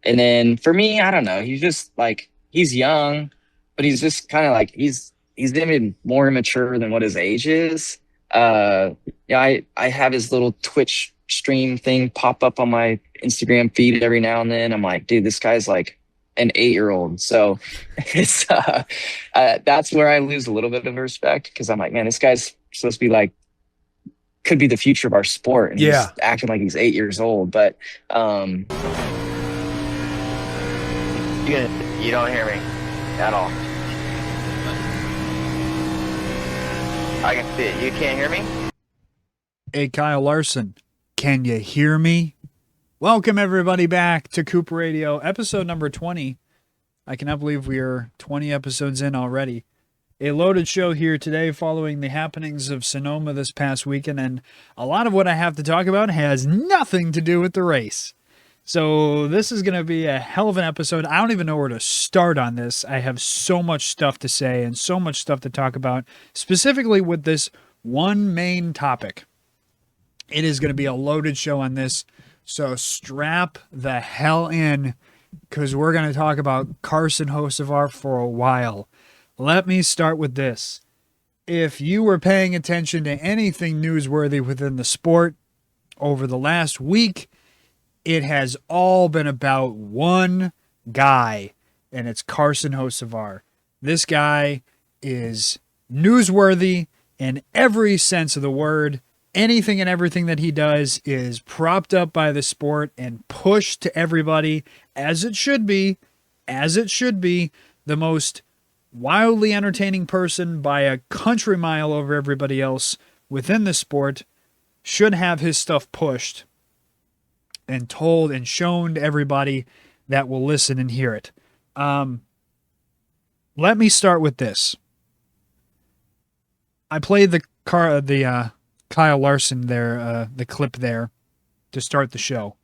And then for me, I don't know. He's just like he's young, but he's just kind of like he's even more immature than what his age is. Yeah, I have his little Twitch stream thing pop up on my Instagram feed every now and then. I'm like, dude, this guy's like an 8-year-old. So it's that's where I lose a little bit of respect because I'm like, man, this guy's supposed to be like could be the future of our sport, and he's acting like he's 8 years old. But you don't hear me at all. I can see it. You can't hear me? Hey, Kyle Larson, can you hear me? Welcome, everybody, back to Coop Radio, episode number 20. I cannot believe we are 20 episodes in already. A loaded show here today following the happenings of Sonoma this past weekend, and a lot of what I have to talk about has nothing to do with the race. So this is going to be a hell of an episode. I don't even know where to start on this. I have so much stuff to say and so much stuff to talk about, specifically with this one main topic. It is going to be a loaded show on this, so strap the hell in, because we're going to talk about Carson Hocevar for a while. Let me start with this. If you were paying attention to anything newsworthy within the sport over the last week, it has all been about one guy, and it's Carson Hocevar. This guy is newsworthy in every sense of the word. Anything and everything that he does is propped up by the sport and pushed to everybody, as it should be, the most wildly entertaining person by a country mile over everybody else within the sport should have his stuff pushed and told and shown to everybody that will listen and hear it. Let me start with this. I played the Kyle Larson there, the clip there to start the show.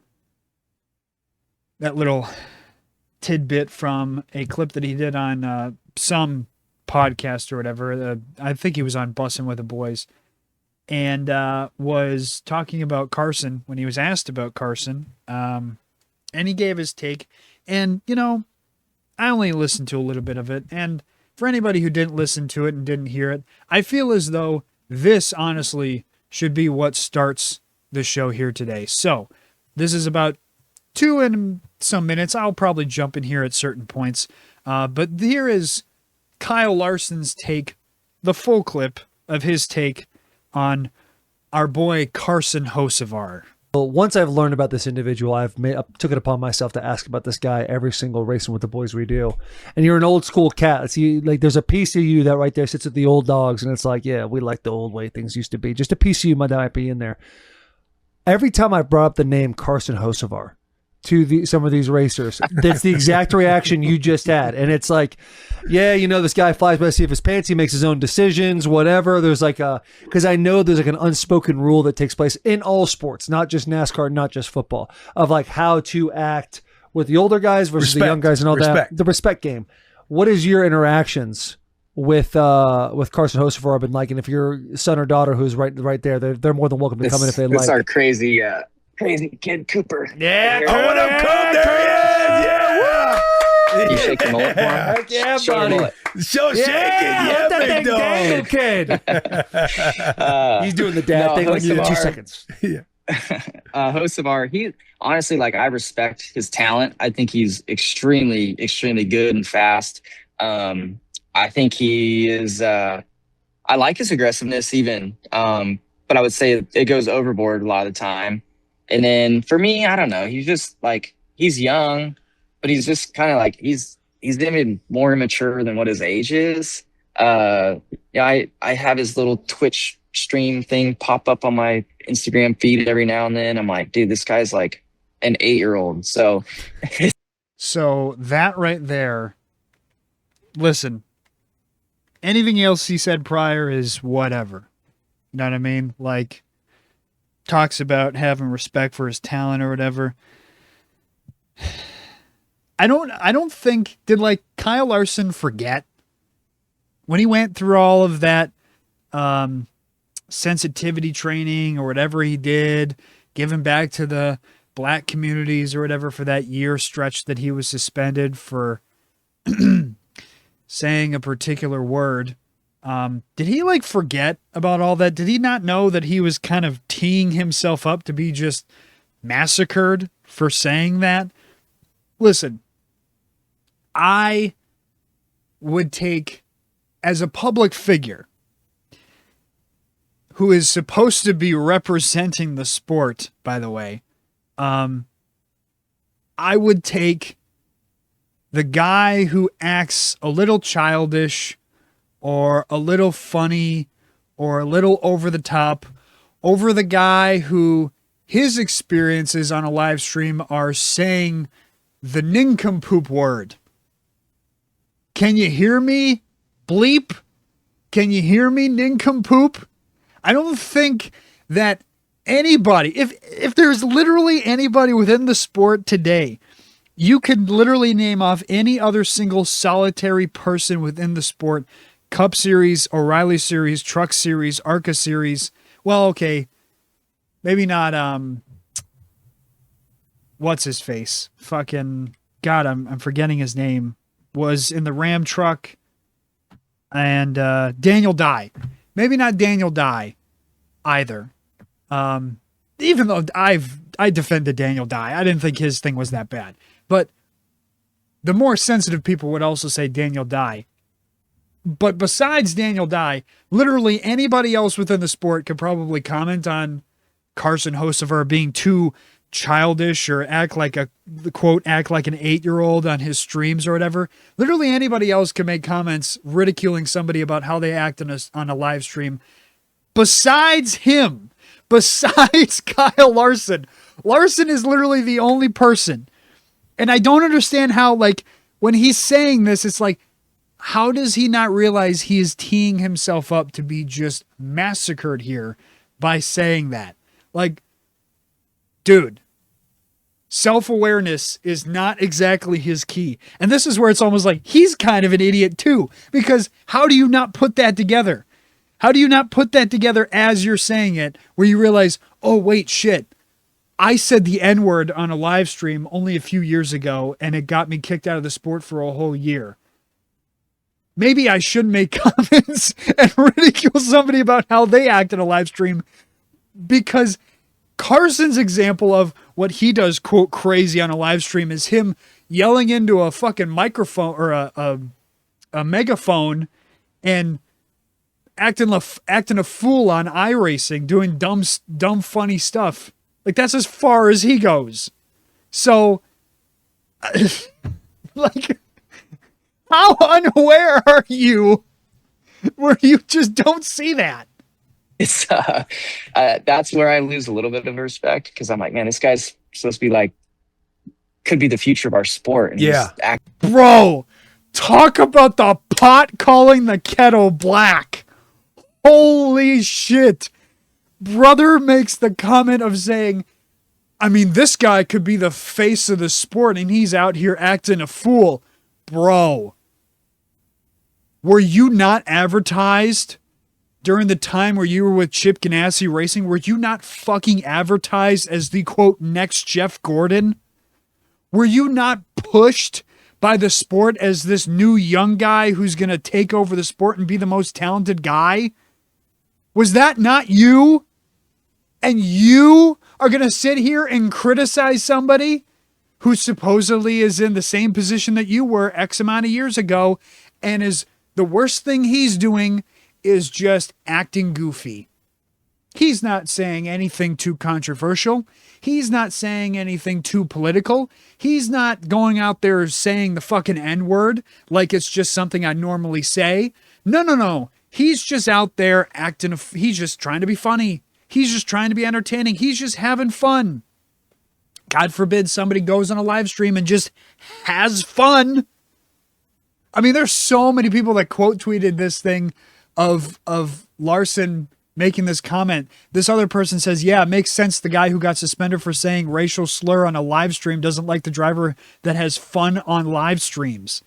That little tidbit from a clip that he did on some podcast or whatever. I think he was on Bussin' with the Boys. And was talking about Carson when he was asked about Carson. And he gave his take. And, you know, I only listened to a little bit of it. And for anybody who didn't listen to it and didn't hear it, I feel as though this honestly should be what starts the show here today. So this is about 2 and some minutes. I'll probably jump in here at certain points. But here is Kyle Larson's take, the full clip of his take on our boy Carson Hocevar. Well, once I've learned about this individual, I took it upon myself to ask about this guy every single Racing with the Boys we do. And you're an old school cat. There's a piece of you that right there sits with the old dogs, and it's like, yeah, we like the old way things used to be. Just a piece of you might be in there. Every time I brought up the name Carson Hocevar to some of these racers, that's the exact reaction you just had. And it's like, yeah, you know, this guy flies by the seat of his pants, he makes his own decisions, whatever. There's like because I know there's like an unspoken rule that takes place in all sports, not just NASCAR, not just football, of like how to act with the older guys versus the young guys and all that. The respect game. What is your interactions with Carson Hocevar been like? And if your son or daughter who's right there, they're more than welcome to come in if they like. It's our crazy kid Cooper. Yeah, coming up, Coop. There he is. Yeah. You shake the mullet for him? Yeah, Show buddy. Show shaking. Yeah, big dog. Kid. He's doing the dad thing like in 2 seconds. Yeah. Hocevar, he honestly, like, I respect his talent. I think he's extremely, extremely good and fast. I think he is. I like his aggressiveness even, but I would say it goes overboard a lot of the time. And then for me, I don't know. He's just like he's young, but he's just kind of like he's even more immature than what his age is. Yeah, I have his little Twitch stream thing pop up on my Instagram feed every now and then. I'm like, dude, this guy's like an 8-year-old. So that right there. Listen, anything else he said prior is whatever. You know what I mean? Like, talks about having respect for his talent or whatever. I don't think, did like Kyle Larson forget when he went through all of that sensitivity training or whatever he did, giving back to the black communities or whatever for that year stretch that he was suspended for saying a particular word. Did he like forget about all that? Did he not know that he was kind of teeing himself up to be just massacred for saying that? Listen, I would take, as a public figure who is supposed to be representing the sport, by the way, I would take the guy who acts a little childish or a little funny or a little over the top over the guy who his experiences on a live stream are saying the nincompoop word. Can you hear me, bleep? Can you hear me, nincompoop? I don't think that anybody, if there's literally anybody within the sport today, you could literally name off any other single solitary person within the sport, Cup Series, O'Reilly Series, Truck Series, ARCA Series. Well, okay, maybe not, what's his face? Fucking, God, I'm forgetting his name. Was in the Ram truck, and Daniel Dye. Maybe not Daniel Dye either. Even though I defended Daniel Dye. I didn't think his thing was that bad. But the more sensitive people would also say Daniel Dye. But besides Daniel Dye, literally anybody else within the sport could probably comment on Carson Hocevar being too childish or act like an 8-year-old on his streams or whatever. Literally anybody else can make comments ridiculing somebody about how they act on a live stream. Besides him, besides Kyle Larson. Larson is literally the only person. And I don't understand how, like, when he's saying this, it's like, how does he not realize he is teeing himself up to be just massacred here by saying that? Like, dude, self-awareness is not exactly his key. And this is where it's almost like he's kind of an idiot too, because how do you not put that together? How do you not put that together as you're saying it, where you realize, oh, wait, shit, I said the N-word on a live stream only a few years ago, and it got me kicked out of the sport for a whole year. Maybe I shouldn't make comments and ridicule somebody about how they act in a live stream, because Carson's example of what he does, quote, crazy on a live stream is him yelling into a fucking microphone or a megaphone and acting a fool on iRacing, doing dumb, funny stuff. Like, that's as far as he goes. So, like, how unaware are you where you just don't see that? It's that's where I lose a little bit of respect, because I'm like, man, this guy's supposed to be like, could be the future of our sport. And Yeah. Bro, talk about the pot calling the kettle black. Holy shit. Brother makes the comment of saying, I mean, this guy could be the face of the sport and he's out here acting a fool. Bro, were you not advertised during the time where you were with Chip Ganassi Racing? Were you not fucking advertised as the, quote, next Jeff Gordon? Were you not pushed by the sport as this new young guy who's going to take over the sport and be the most talented guy? Was that not you? And you are going to sit here and criticize somebody who supposedly is in the same position that you were X amount of years ago, and is the worst thing he's doing is just acting goofy. He's not saying anything too controversial. He's not saying anything too political. He's not going out there saying the fucking N-word like it's just something I normally say. No. He's just out there acting, he's just trying to be funny. He's just trying to be entertaining. He's just having fun. God forbid somebody goes on a live stream and just has fun. I mean, there's so many people that quote tweeted this thing of Larson making this comment. This other person says, yeah, it makes sense. The guy who got suspended for saying racial slur on a live stream doesn't like the driver that has fun on live streams.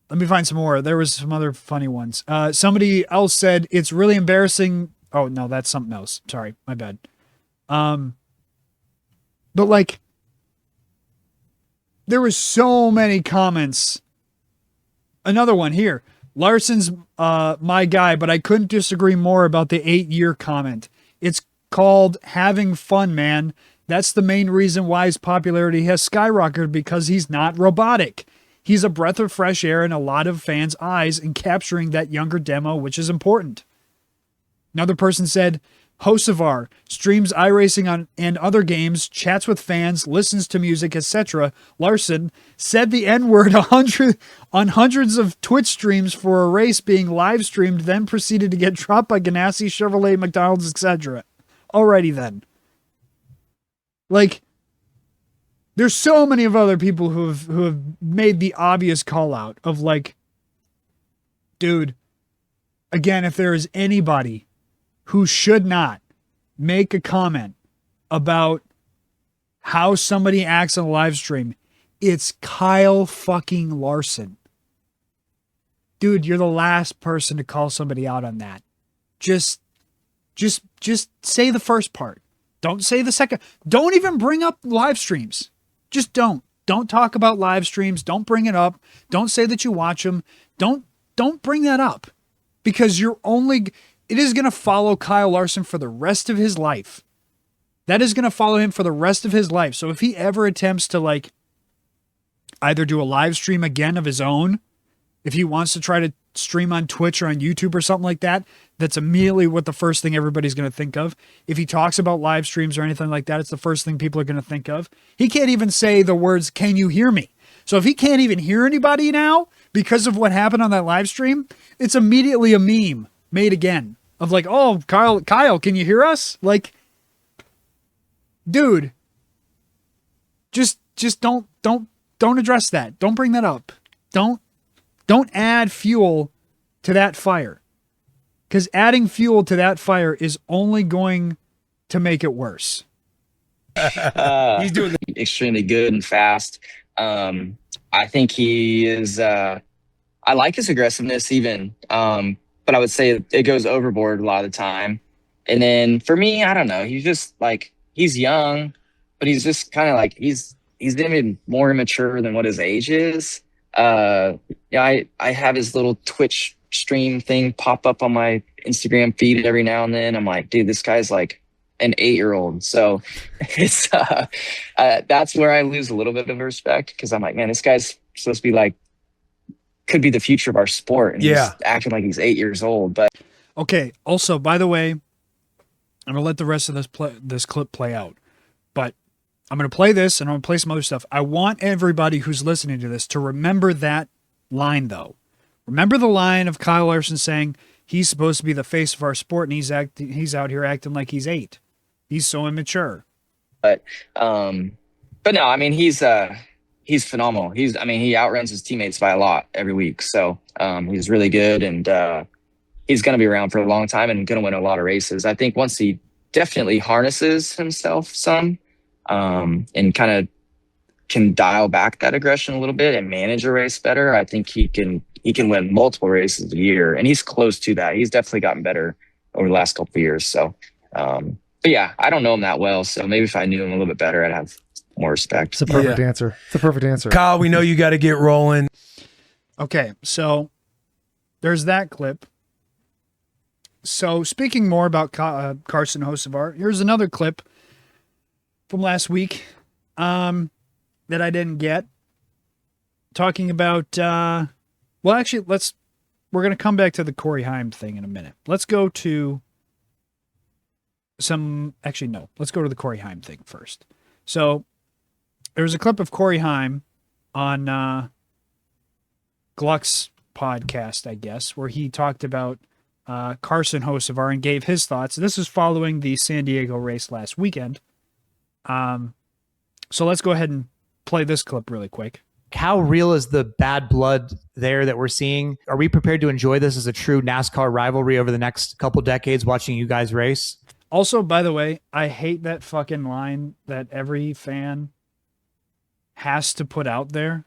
Let me find some more. There was some other funny ones. Somebody else said, it's really embarrassing. Oh, no, that's something else. Sorry, my bad. But like, there was so many comments. Another one here. Larson's my guy, but I couldn't disagree more about the 8-year comment. It's called having fun, man. That's the main reason why his popularity has skyrocketed, because he's not robotic. He's a breath of fresh air in a lot of fans' eyes and capturing that younger demo, which is important. Another person said, Hocevar streams iRacing on and other games, chats with fans, listens to music, etc. Larson said the N-word on hundreds of Twitch streams for a race being live streamed, then proceeded to get dropped by Ganassi, Chevrolet, McDonald's, etc. Alrighty then. Like, there's so many of other people who have made the obvious call out of like, dude, again, if there is anybody who should not make a comment about how somebody acts on a live stream, it's Kyle fucking Larson. Dude, you're the last person to call somebody out on that. Just say the first part. Don't say the second. Don't even bring up live streams. Just don't. Don't talk about live streams. Don't bring it up. Don't say that you watch them. Don't bring that up, because it is going to follow Kyle Larson for the rest of his life. That is going to follow him for the rest of his life. So if he ever attempts to like either do a live stream again of his own, if he wants to try to stream on Twitch or on YouTube or something like that, that's immediately what the first thing everybody's going to think of. If he talks about live streams or anything like that, it's the first thing people are going to think of. He can't even say the words, "Can you hear me?" So if he can't even hear anybody now because of what happened on that live stream, it's immediately a meme made again of like, "Oh, Kyle, can you hear us?" Like, dude, just don't address that. Don't bring that up. Don't add fuel to that fire, because adding fuel to that fire is only going to make it worse. He's doing extremely good and fast. I think he is. I like his aggressiveness even, but I would say it goes overboard a lot of the time. And then for me, I don't know. He's just like, he's young, but he's just kind of like he's even more immature than what his age is. Yeah, I have his little Twitch stream thing pop up on my Instagram feed every now and then. I'm like, dude, this guy's like an 8-year-old. So it's that's where I lose a little bit of respect, because I'm like, man, this guy's supposed to be like, could be the future of our sport, and he's acting like he's 8 years old. But okay. Also, by the way, I'm gonna let the rest of this clip play out, but I'm gonna play this and I'm gonna play some other stuff. I want everybody who's listening to this to remember that line, though. Remember the line of Kyle Larson saying he's supposed to be the face of our sport, and he's out here acting like he's 8. He's so immature. But no, I mean, he's phenomenal. He outruns his teammates by a lot every week. So he's really good, and he's going to be around for a long time and going to win a lot of races. I think once he definitely harnesses himself some and kind of can dial back that aggression a little bit and manage a race better, I think he can win multiple races a year, and he's close to that. He's definitely gotten better over the last couple of years. So, but yeah, I don't know him that well, so maybe if I knew him a little bit better, I'd have more respect. It's a perfect answer. It's a perfect answer. Kyle, we know you got to get rolling. Okay, so there's that clip. So speaking more about Carson Hocevar, here's another clip from last week that I didn't get, talking about well, actually, we're going to come back to the Corey Haim thing in a minute. Let's go to let's go to the Corey Haim thing first. So there was a clip of Corey Haim on Gluck's podcast, I guess, where he talked about Carson Hocevar and gave his thoughts. This is following the San Diego race last weekend. So let's go ahead and play this clip really quick. How real is the bad blood there that we're seeing? Are we prepared to enjoy this as a true NASCAR rivalry over the next couple decades, watching you guys race? Also, by the way, I hate that fucking line that every fan has to put out there.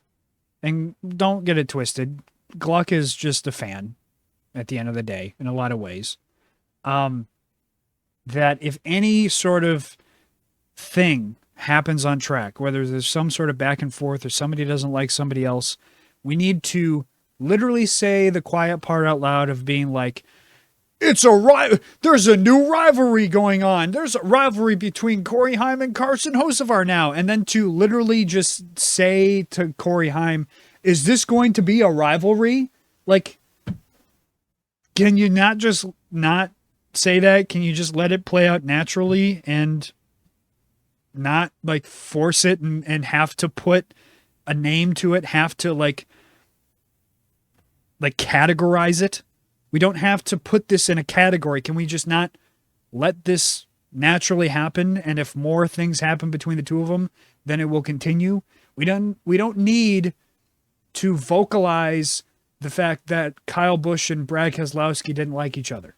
And don't get it twisted. Gluck is just a fan at the end of the day, in a lot of ways. That if any sort of thing happens on track, whether there's some sort of back and forth or somebody doesn't like somebody else, we need to literally say the quiet part out loud of being like, there's a new rivalry going on. There's a rivalry between Corey Haim and Carson Hocevar now. And then to literally just say to Corey Haim, is this going to be a rivalry? Like, can you not just not say that? Can you just let it play out naturally and not like force it and have to put a name to it, have to like categorize it? We don't have to put this in a category. Can we just not let this naturally happen? And if more things happen between the two of them, then it will continue. We don't need to vocalize the fact that Kyle Busch and Brad Keselowski didn't like each other.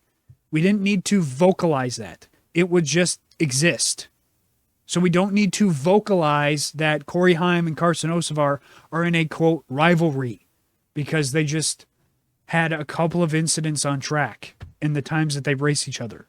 We didn't need to vocalize that. It would just exist. So we don't need to vocalize that Corey Haim and Carson Hocevar are in a, quote, rivalry because they just had a couple of incidents on track in the times that they race each other.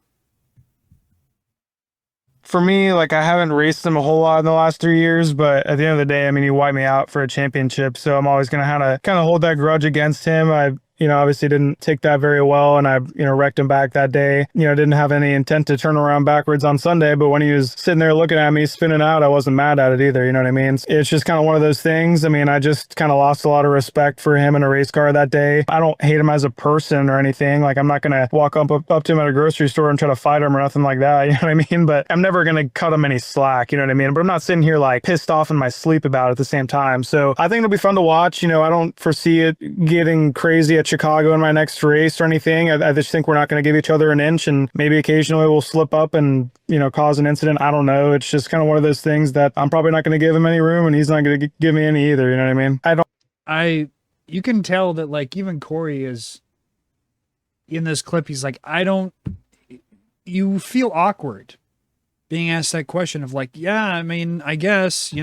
For me, like, I haven't raced him a whole lot in the last 3 years, but at the end of the day, I mean, he wiped me out for a championship, so I'm always going to kind of hold that grudge against him. I obviously didn't take that very well, and I, wrecked him back that day. Didn't have any intent to turn around backwards on Sunday, but when he was sitting there looking at me spinning out, I wasn't mad at it either, you know what I mean? It's just kind of one of those things. I mean, I just kind of lost a lot of respect for him in a race car that day. I don't hate him as a person or anything. Like, I'm not going to walk up to him at a grocery store and try to fight him or nothing like that, you know what I mean? But I'm never going to cut him any slack, you know what I mean? But I'm not sitting here like pissed off in my sleep about it at the same time. So I think it'll be fun to watch. I don't foresee it getting crazy at Chicago in my next race or anything. I just think we're not going to give each other an inch, and maybe occasionally we'll slip up and cause an incident. I don't know. It's just kind of one of those things that I'm probably not going to give him any room, and he's not going to give me any either, you know what I mean? You can tell that, like, even Corey is in this clip, he's like, you feel awkward being asked that question of like, yeah, I mean, I guess,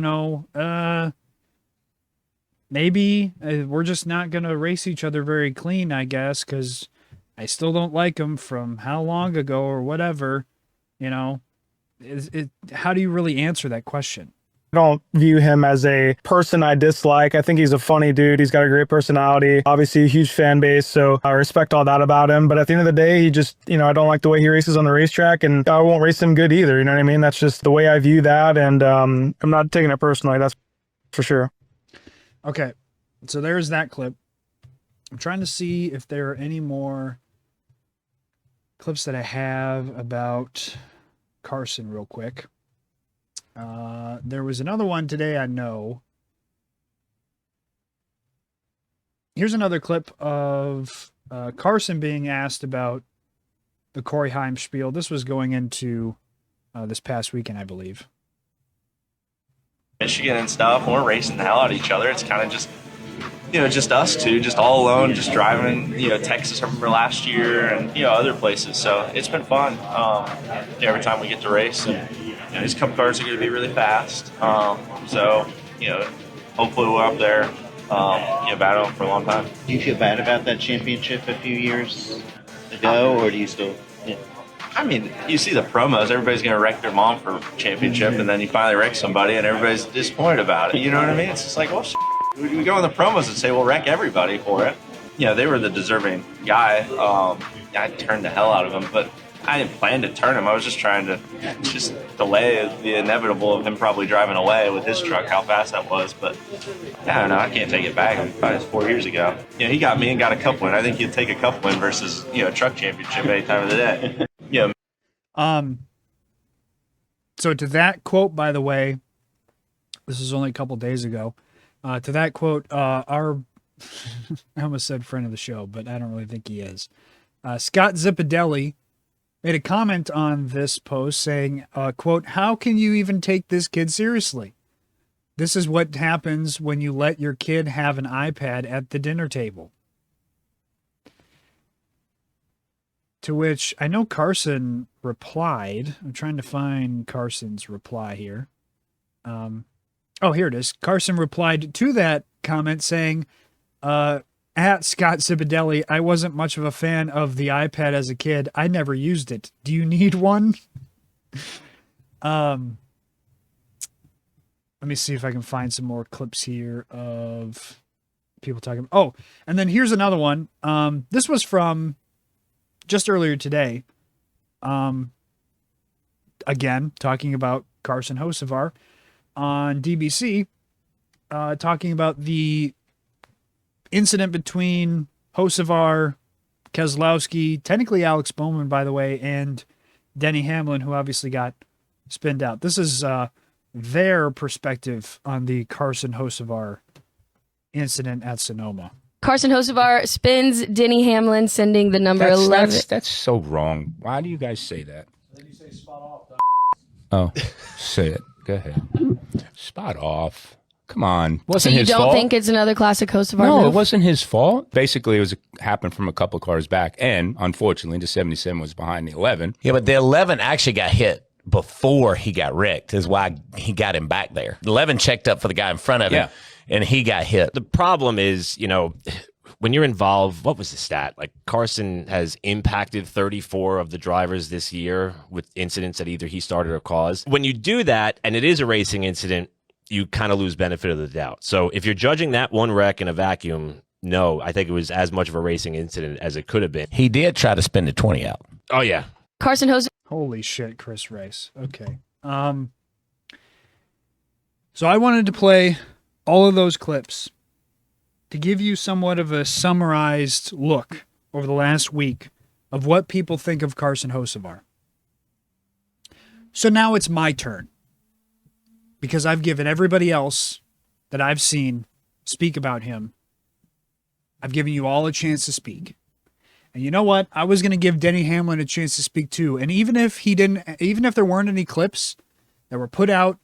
maybe we're just not going to race each other very clean, I guess, because I still don't like him from how long ago or whatever, How do you really answer that question? I don't view him as a person I dislike. I think he's a funny dude. He's got a great personality, obviously a huge fan base, so I respect all that about him. But at the end of the day, he just, I don't like the way he races on the racetrack, and I won't race him good either, you know what I mean? That's just the way I view that, and I'm not taking it personally, that's for sure. Okay, so there's that clip. I'm trying to see if there are any more clips that I have about Carson real quick. There was another one today, I know. Here's another clip of Carson being asked about the Corey Haim spiel. This was going into this past weekend, I believe. Michigan and stuff, we're racing the hell out of each other. It's kind of just, just us two, just all alone, just driving, Texas, I remember last year, and, other places. So it's been fun. Every time we get to race, and these Cup cars are going to be really fast. So, hopefully we're up there, battling for a long time. Do you feel bad about that championship a few years ago, or do you still? Yeah. I mean, you see the promos, everybody's going to wreck their mom for championship, and then you finally wreck somebody, and everybody's disappointed about it. You know what I mean? It's just like, well, we go in the promos and say, we'll wreck everybody for it. They were the deserving guy. I turned the hell out of him, but I didn't plan to turn him. I was just trying to delay the inevitable of him probably driving away with his truck, how fast that was. But I don't know. I can't take it back. It was 4 years ago. He got me and got a cup win. I think he'd take a cup win versus, a truck championship any time of the day. So to that quote, by the way, this is only a couple days ago. To that quote, our I almost said friend of the show, but I don't really think he is. Scott Zipadelli made a comment on this post saying, quote, "How can you even take this kid seriously? This is what happens when you let your kid have an iPad at the dinner table." To which I know Carson replied. I'm trying to find Carson's reply here. Here it is. Carson replied to that comment saying, at Scott Zipadelli, "I wasn't much of a fan of the iPad as a kid. I never used it. Do you need one?" let me see if I can find some more clips here of people talking. Oh, and then here's another one. This was from just earlier today. Again, talking about Carson Hocevar on DBC, talking about the incident between Hocevar, Keselowski, technically Alex Bowman, by the way, and Denny Hamlin, who obviously got spinned out. This is their perspective on the Carson Hocevar incident at Sonoma. Carson Hocevar spins Denny Hamlin, sending the number 11. That's so wrong. Why do you guys say that? Oh, say it. Go ahead. Spot off. Come on. Wasn't his fault. So you don't think it's another classic Hocevar No, move? it wasn't his fault. Basically, it happened from a couple of cars back. And unfortunately, the 77 was behind the 11. Yeah, but the 11 actually got hit before he got wrecked is why he got him back there. The 11 checked up for the guy in front of him, and he got hit. The problem is, when you're involved, what was the stat? Like Carson has impacted 34 of the drivers this year with incidents that either he started or caused. When you do that, and it is a racing incident, you kind of lose benefit of the doubt. So if you're judging that one wreck in a vacuum, no, I think it was as much of a racing incident as it could have been. He did try to spin the 20 out. Oh, yeah. Carson Hocevar. Holy shit, Chris Rice. Okay. So I wanted to play all of those clips to give you somewhat of a summarized look over the last week of what people think of Carson Hocevar. So now it's my turn, because I've given everybody else that I've seen speak about him, I've given you all a chance to speak. And you know what? I was going to give Denny Hamlin a chance to speak too. And even if there weren't any clips that were put out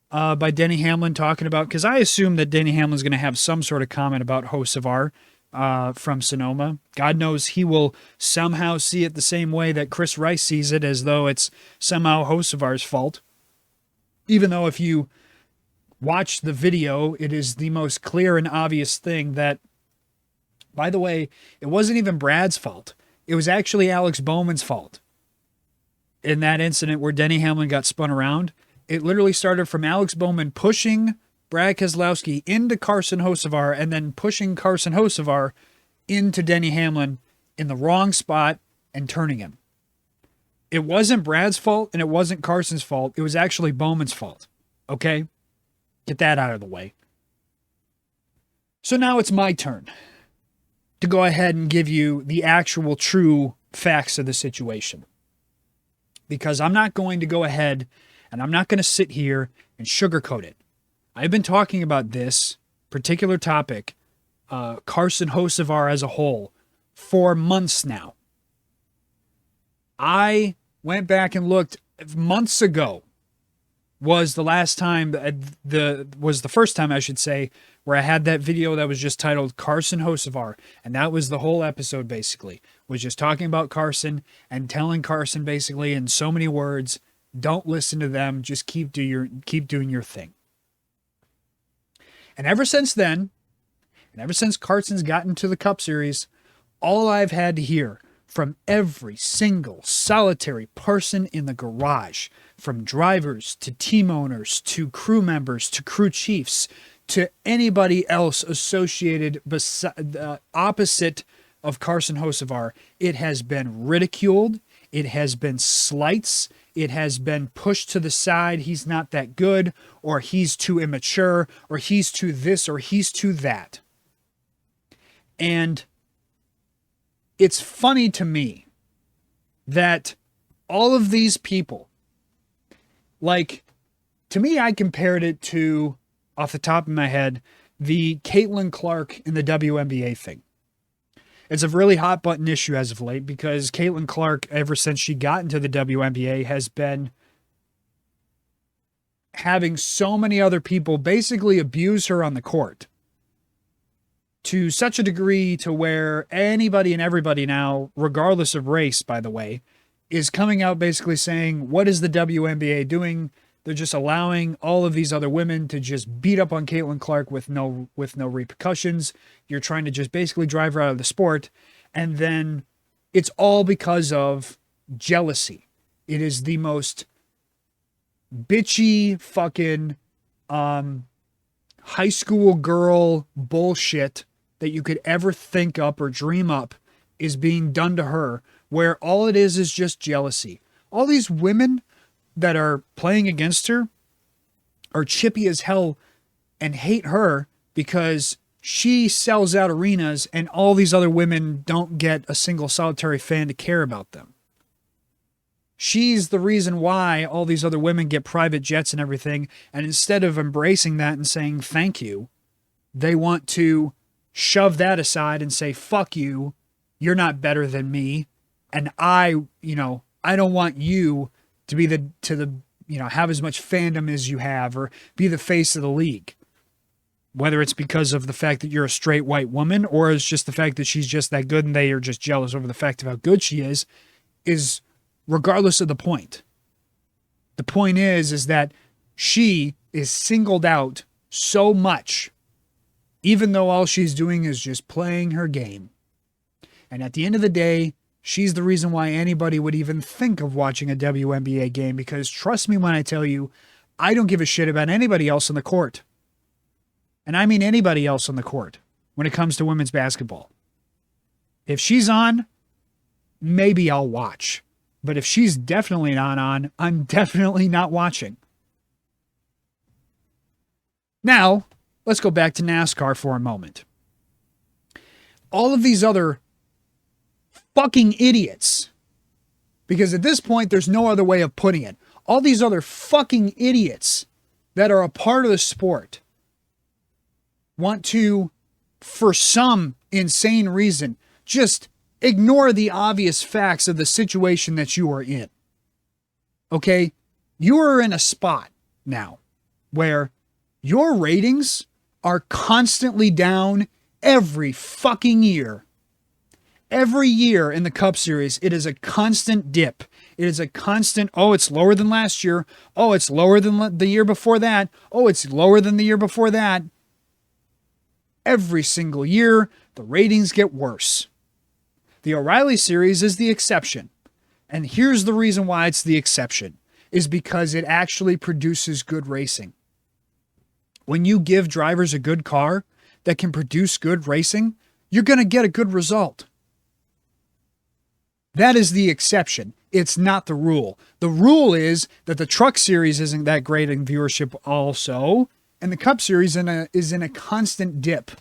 by Denny Hamlin talking about, because I assume that Denny Hamlin's going to have some sort of comment about Hocevar from Sonoma. God knows he will somehow see it the same way that Chris Rice sees it, as though it's somehow Hocevar's fault. Even though if you watch the video, it is the most clear and obvious thing that, by the way, it wasn't even Brad's fault. It was actually Alex Bowman's fault. In that incident where Denny Hamlin got spun around, it literally started from Alex Bowman pushing Brad Keselowski into Carson Hocevar and then pushing Carson Hocevar into Denny Hamlin in the wrong spot and turning him. It wasn't Brad's fault and it wasn't Carson's fault. It was actually Bowman's fault. Okay? Get that out of the way. So now it's my turn to go ahead and give you the actual true facts of the situation. Because I'm not going to go ahead and I'm not going to sit here and sugarcoat it. I've been talking about this particular topic, Carson Hocevar as a whole, for months now. I went back and looked months ago was the first time I should say, where I had that video that was just titled Carson Hocevar. And that was the whole episode basically, was just talking about Carson and telling Carson basically in so many words, don't listen to them, just keep doing your thing. And ever since then, and ever since Carson's gotten to the Cup Series, all I've had to hear from every single solitary person in the garage, from drivers to team owners to crew members to crew chiefs to anybody else associated opposite of Carson Hocevar, it has been ridiculed, it has been slights, it has been pushed to the side, he's not that good, or he's too immature, or he's too this, or he's too that. And it's funny to me that all of these people, like, to me, I compared it to, off the top of my head, the Caitlin Clark in the WNBA thing. It's a really hot button issue as of late because Caitlin Clark, ever since she got into the WNBA, has been having so many other people basically abuse her on the court to such a degree to where anybody and everybody now, regardless of race, by the way, is coming out basically saying, what is the WNBA doing? They're just allowing all of these other women to just beat up on Caitlin Clark with no repercussions. You're trying to just basically drive her out of the sport. And then it's all because of jealousy. It is the most bitchy fucking high school girl bullshit that you could ever think up or dream up is being done to her, where all it is just jealousy. All these women that are playing against her are chippy as hell and hate her because she sells out arenas and all these other women don't get a single solitary fan to care about them. She's the reason why all these other women get private jets and everything. And instead of embracing that and saying thank you, they want to shove that aside and say, fuck you. You're not better than me. And I don't want you to be have as much fandom as you have or be the face of the league. Whether it's because of the fact that you're a straight white woman or it's just the fact that she's just that good and they are just jealous over the fact of how good she is regardless of the point. The point is that she is singled out so much, even though all she's doing is just playing her game. And at the end of the day, she's the reason why anybody would even think of watching a WNBA game, because trust me when I tell you, I don't give a shit about anybody else on the court. And I mean anybody else on the court when it comes to women's basketball. If she's on, maybe I'll watch. But if she's definitely not on, I'm definitely not watching. Now, let's go back to NASCAR for a moment. All of these other fucking idiots, because at this point, there's no other way of putting it. All these other fucking idiots that are a part of the sport want to, for some insane reason, just ignore the obvious facts of the situation that you are in. Okay? You are in a spot now where your ratings are constantly down every fucking year. Every year in the Cup Series, it is a constant dip. It is a constant, oh, it's lower than last year. Oh, it's lower than the year before that. Oh, it's lower than the year before that. Every single year, the ratings get worse. The O'Reilly Series is the exception. And here's the reason why it's the exception, is because it actually produces good racing. When you give drivers a good car that can produce good racing, you're going to get a good result. That is the exception. It's not the rule. The rule is that the Truck Series isn't that great in viewership also, and the Cup Series is in a constant dip.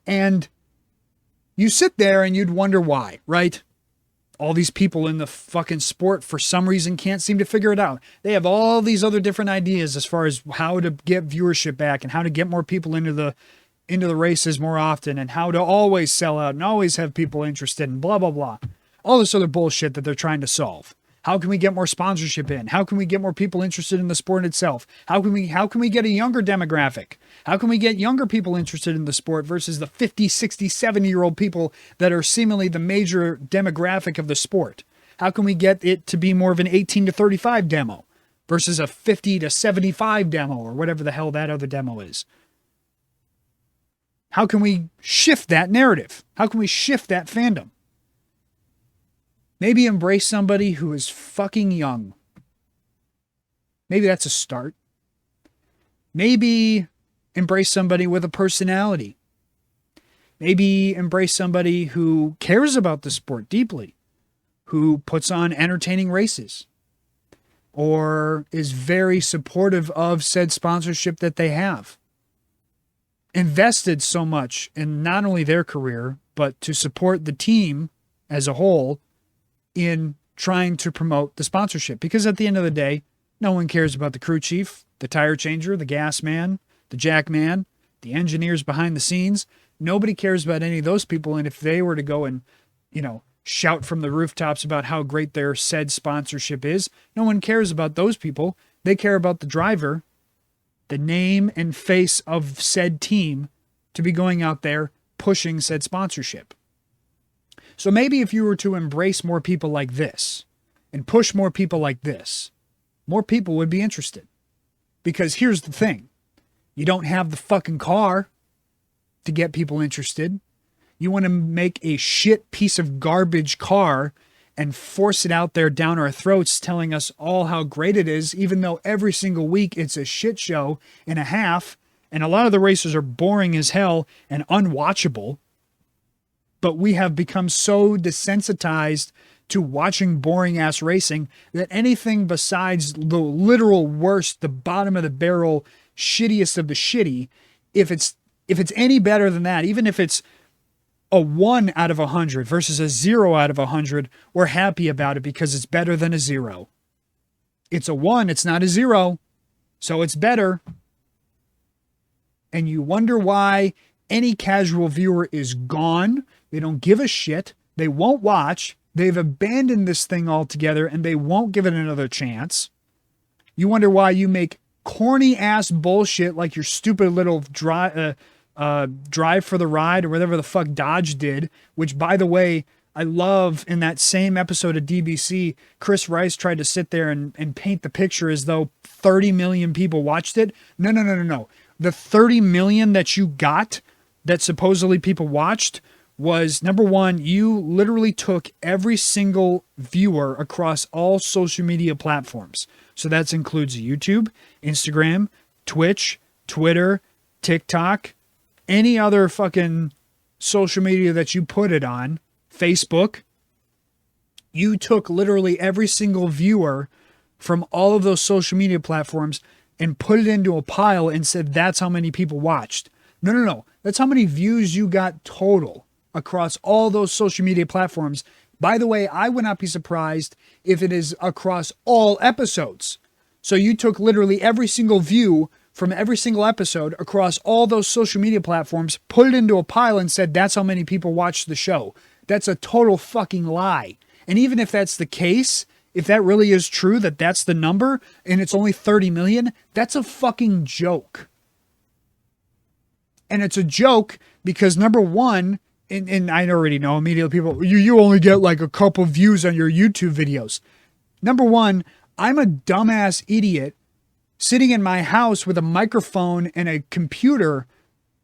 And you sit there and you'd wonder why, right? All these people in the fucking sport for some reason can't seem to figure it out. They have all these other different ideas as far as how to get viewership back and how to get more people into the races more often and how to always sell out and always have people interested and blah, blah, blah. All this other bullshit that they're trying to solve. How can we get more sponsorship in? How can we get more people interested in the sport itself? How can we get a younger demographic? How can we get younger people interested in the sport versus the 50, 60, 70-year-old people that are seemingly the major demographic of the sport? How can we get it to be more of an 18 to 35 demo versus a 50 to 75 demo or whatever the hell that other demo is? How can we shift that narrative? How can we shift that fandom? Maybe embrace somebody who is fucking young. Maybe that's a start. Maybe embrace somebody with a personality. Maybe embrace somebody who cares about the sport deeply, who puts on entertaining races, or is very supportive of said sponsorship that they have. Invested so much in not only their career, but to support the team as a whole in trying to promote the sponsorship. Because at the end of the day, no one cares about the crew chief, the tire changer, the gas man, the jack man, the engineers behind the scenes. Nobody cares about any of those people. And if they were to go and, shout from the rooftops about how great their said sponsorship is, no one cares about those people. They care about the driver, the name and face of said team, to be going out there pushing said sponsorship. So maybe if you were to embrace more people like this and push more people like this, more people would be interested. Because here's the thing. You don't have the fucking car to get people interested. You want to make a shit piece of garbage car and force it out there down our throats, telling us all how great it is, even though every single week it's a shit show and a half, and a lot of the races are boring as hell and unwatchable. But we have become so desensitized to watching boring ass racing that anything besides the literal worst, the bottom of the barrel, shittiest of the shitty, if it's any better than that, even if it's a 1 out of 100 versus a 0 out of 100, we're happy about it because it's better than a 0. It's a 1, it's not a 0, so it's better. And you wonder why any casual viewer is gone. They don't give a shit. They won't watch. They've abandoned this thing altogether and they won't give it another chance. You wonder why you make corny ass bullshit like your stupid little drive for the ride or whatever the fuck Dodge did, which, by the way, I love. In that same episode of DBC, Chris Rice tried to sit there and paint the picture as though 30 million people watched it. No. The 30 million that you got, that supposedly people watched, was, number one, you literally took every single viewer across all social media platforms. So that includes YouTube, Instagram, Twitch, Twitter, TikTok, any other fucking social media that you put it on, Facebook. You took literally every single viewer from all of those social media platforms and put it into a pile and said, that's how many people watched. No. That's how many views you got total across all those social media platforms. By the way, I would not be surprised if it is across all episodes. So you took literally every single view from every single episode across all those social media platforms, put it into a pile and said, that's how many people watched the show. That's a total fucking lie. And even if that's the case, if that really is true, that that's the number and it's only 30 million, that's a fucking joke. And it's a joke because, number one, and I already know immediately people, you only get like a couple views on your YouTube videos. Number one, I'm a dumbass idiot sitting in my house with a microphone and a computer,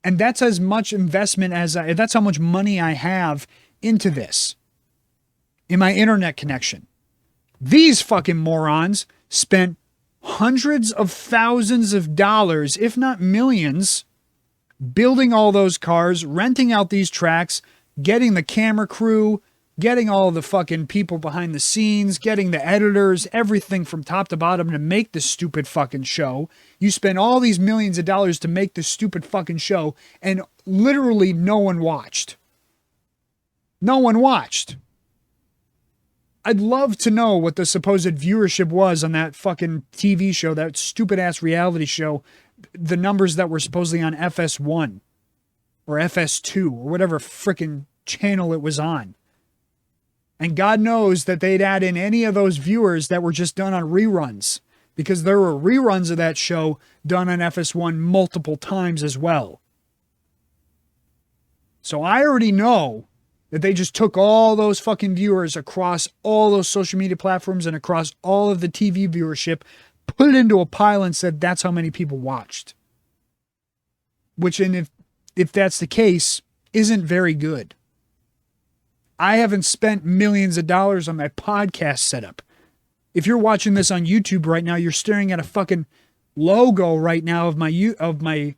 and that's as much investment that's how much money I have into this, in my internet connection. These fucking morons spent hundreds of thousands of dollars, if not millions, building all those cars, renting out these tracks, getting the camera crew, getting all the fucking people behind the scenes, getting the editors, everything from top to bottom to make this stupid fucking show. You spent all these millions of dollars to make this stupid fucking show, and literally no one watched. No one watched. I'd love to know what the supposed viewership was on that fucking TV show, that stupid ass reality show, the numbers that were supposedly on FS1 or FS2 or whatever freaking channel it was on. And God knows that they'd add in any of those viewers that were just done on reruns, because there were reruns of that show done on FS1 multiple times as well. So I already know that they just took all those fucking viewers across all those social media platforms and across all of the TV viewership, put it into a pile and said, that's how many people watched. Which, and if that's the case, isn't very good. I haven't spent millions of dollars on my podcast setup. If you're watching this on YouTube right now, you're staring at a fucking logo right now of my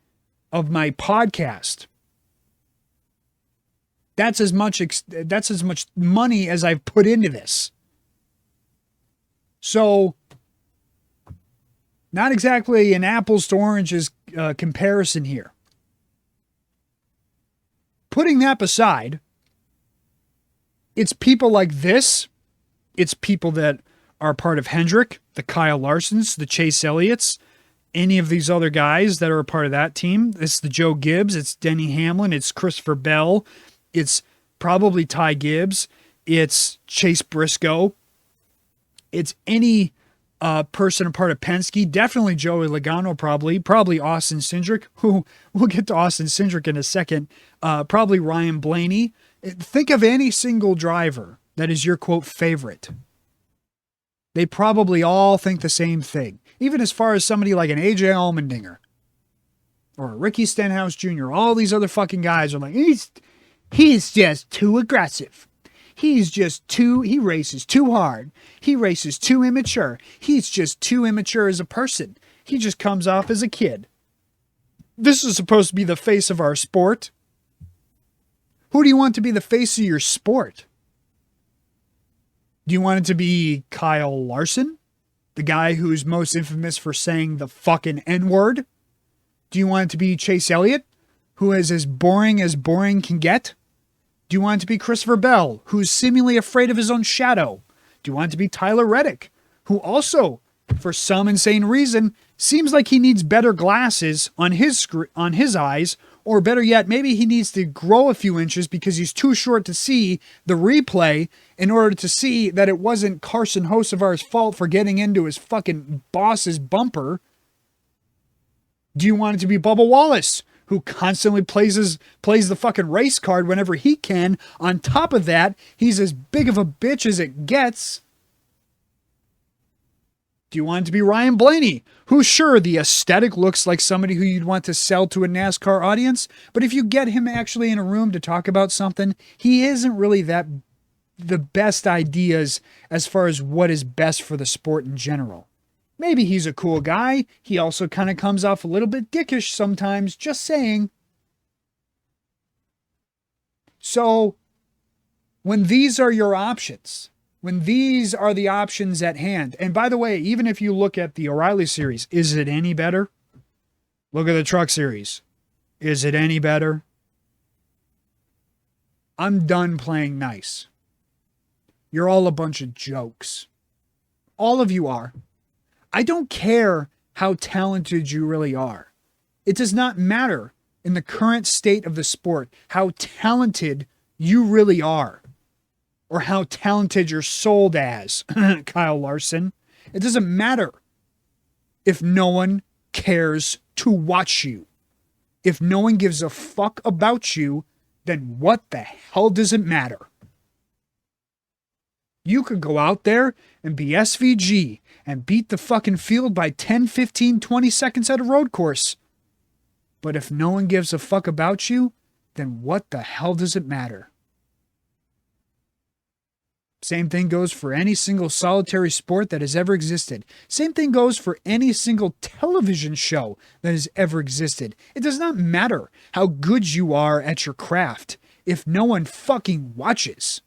podcast. That's as much money as I've put into this. So, not exactly an apples to oranges comparison here. Putting that beside, it's people like this. It's people that are part of Hendrick, the Kyle Larsons, the Chase Elliott's, any of these other guys that are a part of that team. It's the Joe Gibbs. It's Denny Hamlin. It's Christopher Bell. It's probably Ty Gibbs. It's Chase Briscoe. It's any person a part of Penske. Definitely Joey Logano, probably Austin Cindric, who we'll get to Austin Cindric in a second. Probably Ryan Blaney. Think of any single driver that is your quote favorite. They probably all think the same thing. Even as far as somebody like an AJ Allmendinger or a Ricky Stenhouse Jr., all these other fucking guys are like, he's just too aggressive. He races too hard. He races too immature. He's just too immature as a person. He just comes off as a kid. This is supposed to be the face of our sport. Who do you want to be the face of your sport? Do you want it to be Kyle Larson? The guy who's most infamous for saying the fucking N-word? Do you want it to be Chase Elliott, who is as boring can get? Do you want it to be Christopher Bell, who's seemingly afraid of his own shadow? Do you want it to be Tyler Reddick, who also, for some insane reason, seems like he needs better glasses on his eyes, or better yet, maybe he needs to grow a few inches because he's too short to see the replay in order to see that it wasn't Carson Hocevar's fault for getting into his fucking boss's bumper? Do you want it to be Bubba Wallace, who constantly plays the fucking race card whenever he can? On top of that, he's as big of a bitch as it gets. Do you want it to be Ryan Blaney, who, sure, the aesthetic looks like somebody who you'd want to sell to a NASCAR audience, but if you get him actually in a room to talk about something, he isn't really the best ideas as far as what is best for the sport in general. Maybe he's a cool guy. He also kind of comes off a little bit dickish sometimes, just saying. So, when these are your options, when these are the options at hand, and by the way, even if you look at the O'Reilly series, is it any better? Look at the Truck series. Is it any better? I'm done playing nice. You're all a bunch of jokes. All of you are. I don't care how talented you really are. It does not matter in the current state of the sport how talented you really are, or how talented you're sold as, Kyle Larson. It doesn't matter if no one cares to watch you. If no one gives a fuck about you, then what the hell does it matter? You could go out there and be SVG and beat the fucking field by 10, 15, 20 seconds at a road course. But if no one gives a fuck about you, then what the hell does it matter? Same thing goes for any single solitary sport that has ever existed. Same thing goes for any single television show that has ever existed. It does not matter how good you are at your craft if no one fucking watches.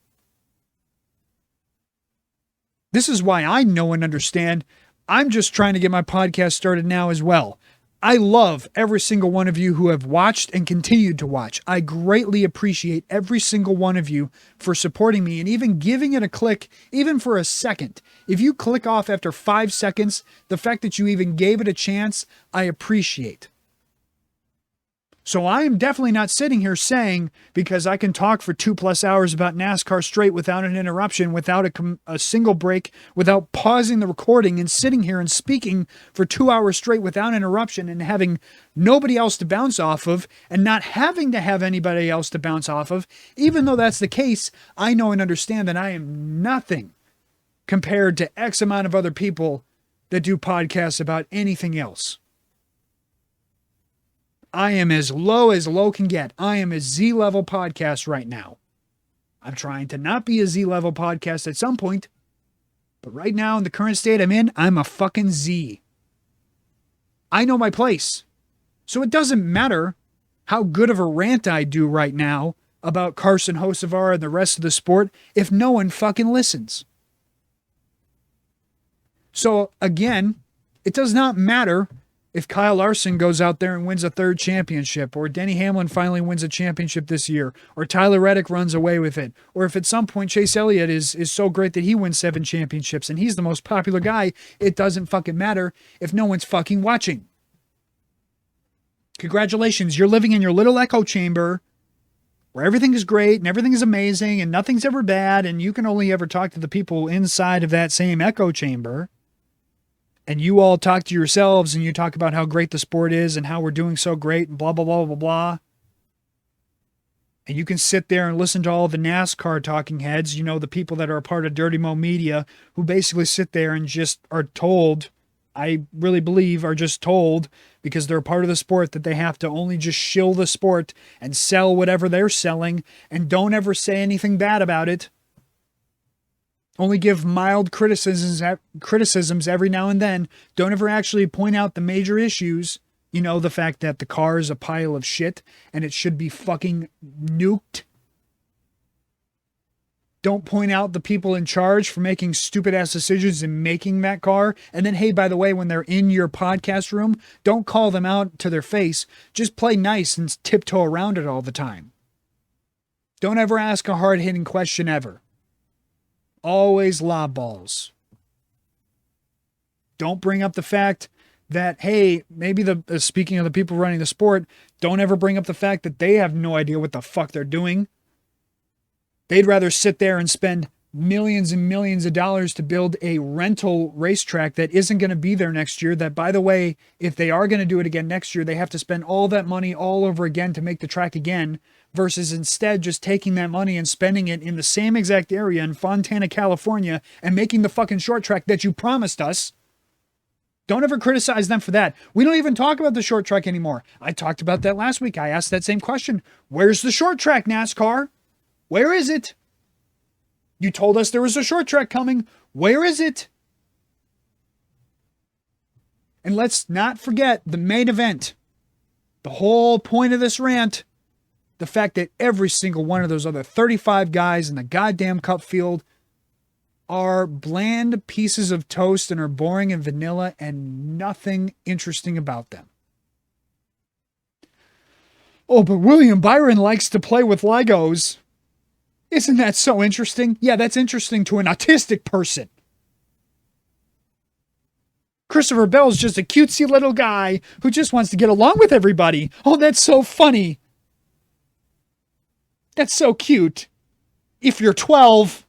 This is why I know and understand. I'm just trying to get my podcast started now as well. I love every single one of you who have watched and continued to watch. I greatly appreciate every single one of you for supporting me and even giving it a click, even for a second. If you click off after 5 seconds, the fact that you even gave it a chance, I appreciate. So I am definitely not sitting here saying, because I can talk for 2+ hours about NASCAR straight without an interruption, without a single break, without pausing the recording and sitting here and speaking for 2 hours straight without interruption and having nobody else to bounce off of and not having to have anybody else to bounce off of. Even though that's the case, I know and understand that I am nothing compared to X amount of other people that do podcasts about anything else. I am as low can get. I am a Z-level podcast right now. I'm trying to not be a Z-level podcast at some point, but right now in the current state I'm in, I'm a fucking Z. I know my place. So it doesn't matter how good of a rant I do right now about Carson Hocevar and the rest of the sport if no one fucking listens. So again, it does not matter if Kyle Larson goes out there and wins a 3rd championship, or Denny Hamlin finally wins a championship this year, or Tyler Reddick runs away with it, or if at some point Chase Elliott is so great that he wins 7 championships and he's the most popular guy, it doesn't fucking matter if no one's fucking watching. Congratulations, you're living in your little echo chamber where everything is great and everything is amazing and nothing's ever bad, and you can only ever talk to the people inside of that same echo chamber. And you all talk to yourselves and you talk about how great the sport is and how we're doing so great and blah, blah, blah, blah, blah. And you can sit there and listen to all the NASCAR talking heads, you know, the people that are a part of Dirty Mo Media, who basically sit there and just are told, I really believe are just told, because they're a part of the sport, that they have to only just shill the sport and sell whatever they're selling and don't ever say anything bad about it. Only give mild criticisms every now and then. Don't ever actually point out the major issues. You know, the fact that the car is a pile of shit and it should be fucking nuked. Don't point out the people in charge for making stupid ass decisions in making that car. And then, hey, by the way, when they're in your podcast room, don't call them out to their face. Just play nice and tiptoe around it all the time. Don't ever ask a hard-hitting question ever. Always lob balls. Don't bring up the fact that, hey, maybe speaking of the people running the sport, don't ever bring up the fact that they have no idea what the fuck they're doing. They'd rather sit there and spend millions and millions of dollars to build a rental racetrack that isn't going to be there next year. That, by the way, if they are going to do it again next year, they have to spend all that money all over again to make the track again, versus instead just taking that money and spending it in the same exact area in Fontana, California, and making the fucking short track that you promised us. Don't ever criticize them for that. We don't even talk about the short track anymore. I talked about that last week. I asked that same question. Where's the short track, NASCAR? Where is it? You told us there was a short track coming. Where is it? And let's not forget the main event. The whole point of this rant, the fact that every single one of those other 35 guys in the goddamn cup field are bland pieces of toast and are boring and vanilla and nothing interesting about them. Oh, but William Byron likes to play with Legos. Isn't that so interesting? Yeah, that's interesting to an autistic person. Christopher Bell's just a cutesy little guy who just wants to get along with everybody. Oh, that's so funny. That's so cute. If you're 12.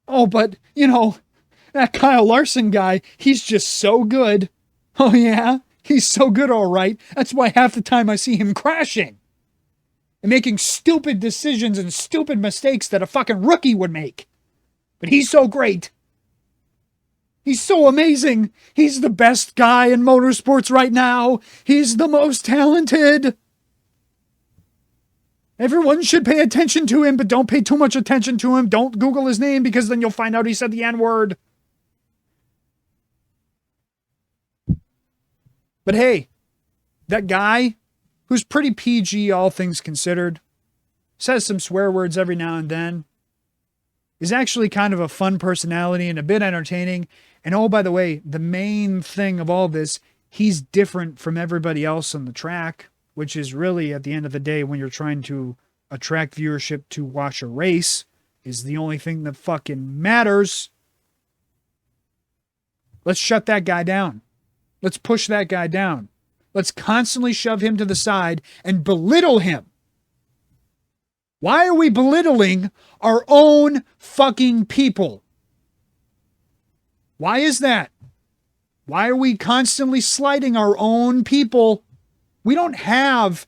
Oh, but, you know, that Kyle Larson guy, he's just so good. Oh, yeah? He's so good, all right. That's why half the time I see him crashing and making stupid decisions and stupid mistakes that a fucking rookie would make. But he's so great. He's so amazing. He's the best guy in motorsports right now. He's the most talented. Everyone should pay attention to him, but don't pay too much attention to him. Don't Google his name because then you'll find out he said the N-word. But hey, that guy who's pretty PG, all things considered, says some swear words every now and then, is actually kind of a fun personality and a bit entertaining. And oh, by the way, the main thing of all this, he's different from everybody else on the track, which is really, at the end of the day, when you're trying to attract viewership to watch a race, is the only thing that fucking matters. Let's shut that guy down. Let's push that guy down. Let's constantly shove him to the side and belittle him. Why are we belittling our own fucking people? Why is that? Why are we constantly slighting our own people? We don't have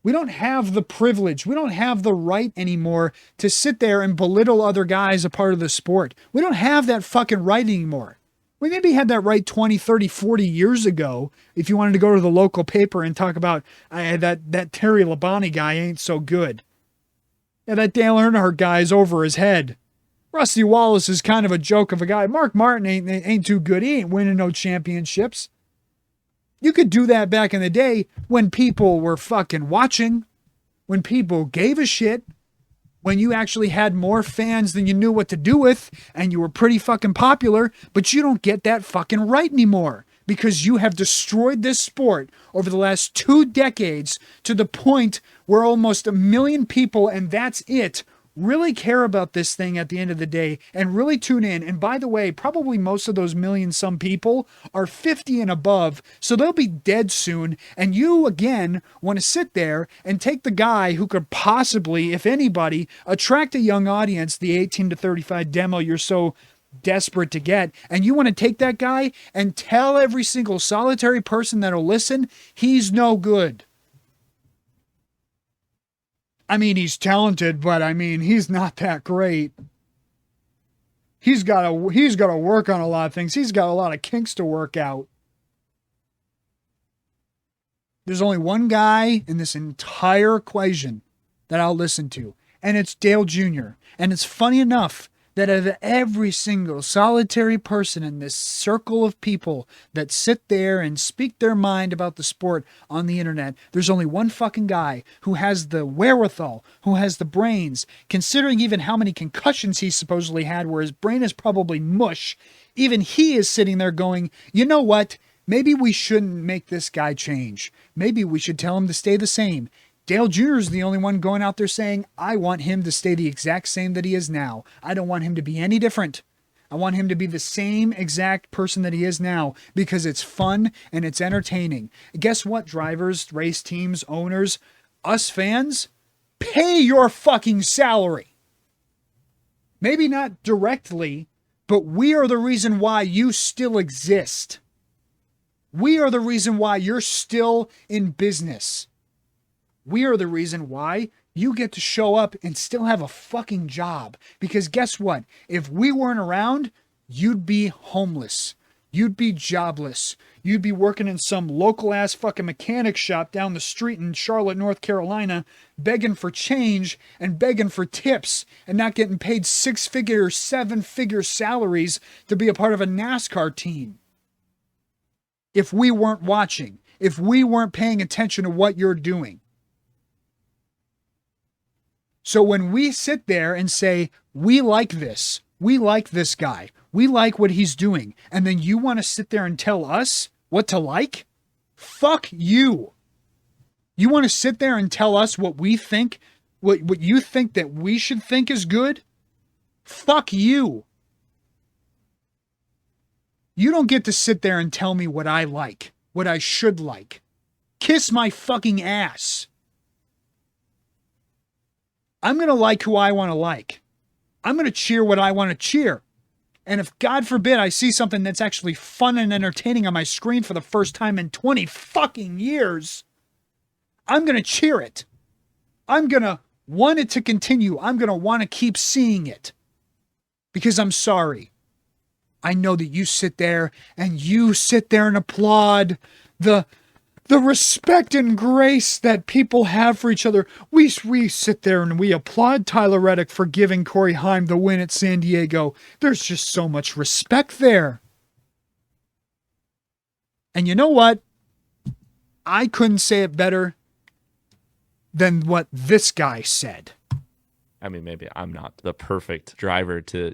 the privilege. We don't have the right anymore to sit there and belittle other guys a part of the sport. We don't have that fucking right anymore. We maybe had that right 20, 30, 40 years ago if you wanted to go to the local paper and talk about that Terry Labonte guy ain't so good. Yeah, that Dale Earnhardt guy is over his head. Rusty Wallace is kind of a joke of a guy. Mark Martin ain't too good. He ain't winning no championships. You could do that back in the day when people were fucking watching, when people gave a shit, when you actually had more fans than you knew what to do with, and you were pretty fucking popular, but you don't get that fucking right anymore because you have destroyed this sport over the last 2 decades to the point where almost 1 million people, and that's it, really care about this thing at the end of the day and really tune in. And by the way, probably most of those million some people are 50 and above, so they'll be dead soon. And you, again, want to sit there and take the guy who could possibly, if anybody, attract a young audience, the 18 to 35 demo you're so desperate to get, and you want to take that guy and tell every single solitary person that'll listen, he's no good. I mean, he's talented, but I mean, he's not that great. He's got to work on a lot of things. He's got a lot of kinks to work out. There's only one guy in this entire equation that I'll listen to, and it's Dale Jr. And it's funny enough that of every single solitary person in this circle of people that sit there and speak their mind about the sport on the internet, there's only one fucking guy who has the wherewithal, who has the brains, considering even how many concussions he supposedly had, where his brain is probably mush. Even he is sitting there going, you know what? Maybe we shouldn't make this guy change. Maybe we should tell him to stay the same. Dale Jr. is the only one going out there saying, I want him to stay the exact same that he is now. I don't want him to be any different. I want him to be the same exact person that he is now because it's fun and it's entertaining. Guess what, drivers, race teams, owners, us fans? Pay your fucking salary. Maybe not directly, but we are the reason why you still exist. We are the reason why you're still in business. We are the reason why you get to show up and still have a fucking job. Because guess what? If we weren't around, you'd be homeless. You'd be jobless. You'd be working in some local ass fucking mechanic shop down the street in Charlotte, North Carolina, begging for change and begging for tips and not getting paid 6-figure, 7-figure salaries to be a part of a NASCAR team. If we weren't watching, if we weren't paying attention to what you're doing. So when we sit there and say, we like this guy, we like what he's doing, and then you want to sit there and tell us what to like? Fuck you. You want to sit there and tell us what we think, what you think that we should think is good? Fuck you. You don't get to sit there and tell me what I like, what I should like. Kiss my fucking ass. I'm going to like who I want to like. I'm going to cheer what I want to cheer. And if, God forbid, I see something that's actually fun and entertaining on my screen for the first time in 20 fucking years, I'm going to cheer it. I'm going to want it to continue. I'm going to want to keep seeing it. Because I'm sorry. I know that you sit there and applaud the respect and grace that people have for each other. We sit there and we applaud Tyler Reddick for giving Corey Haim the win at San Diego. There's just so much respect there. And you know what? I couldn't say it better than what this guy said. I mean, maybe I'm not the perfect driver to,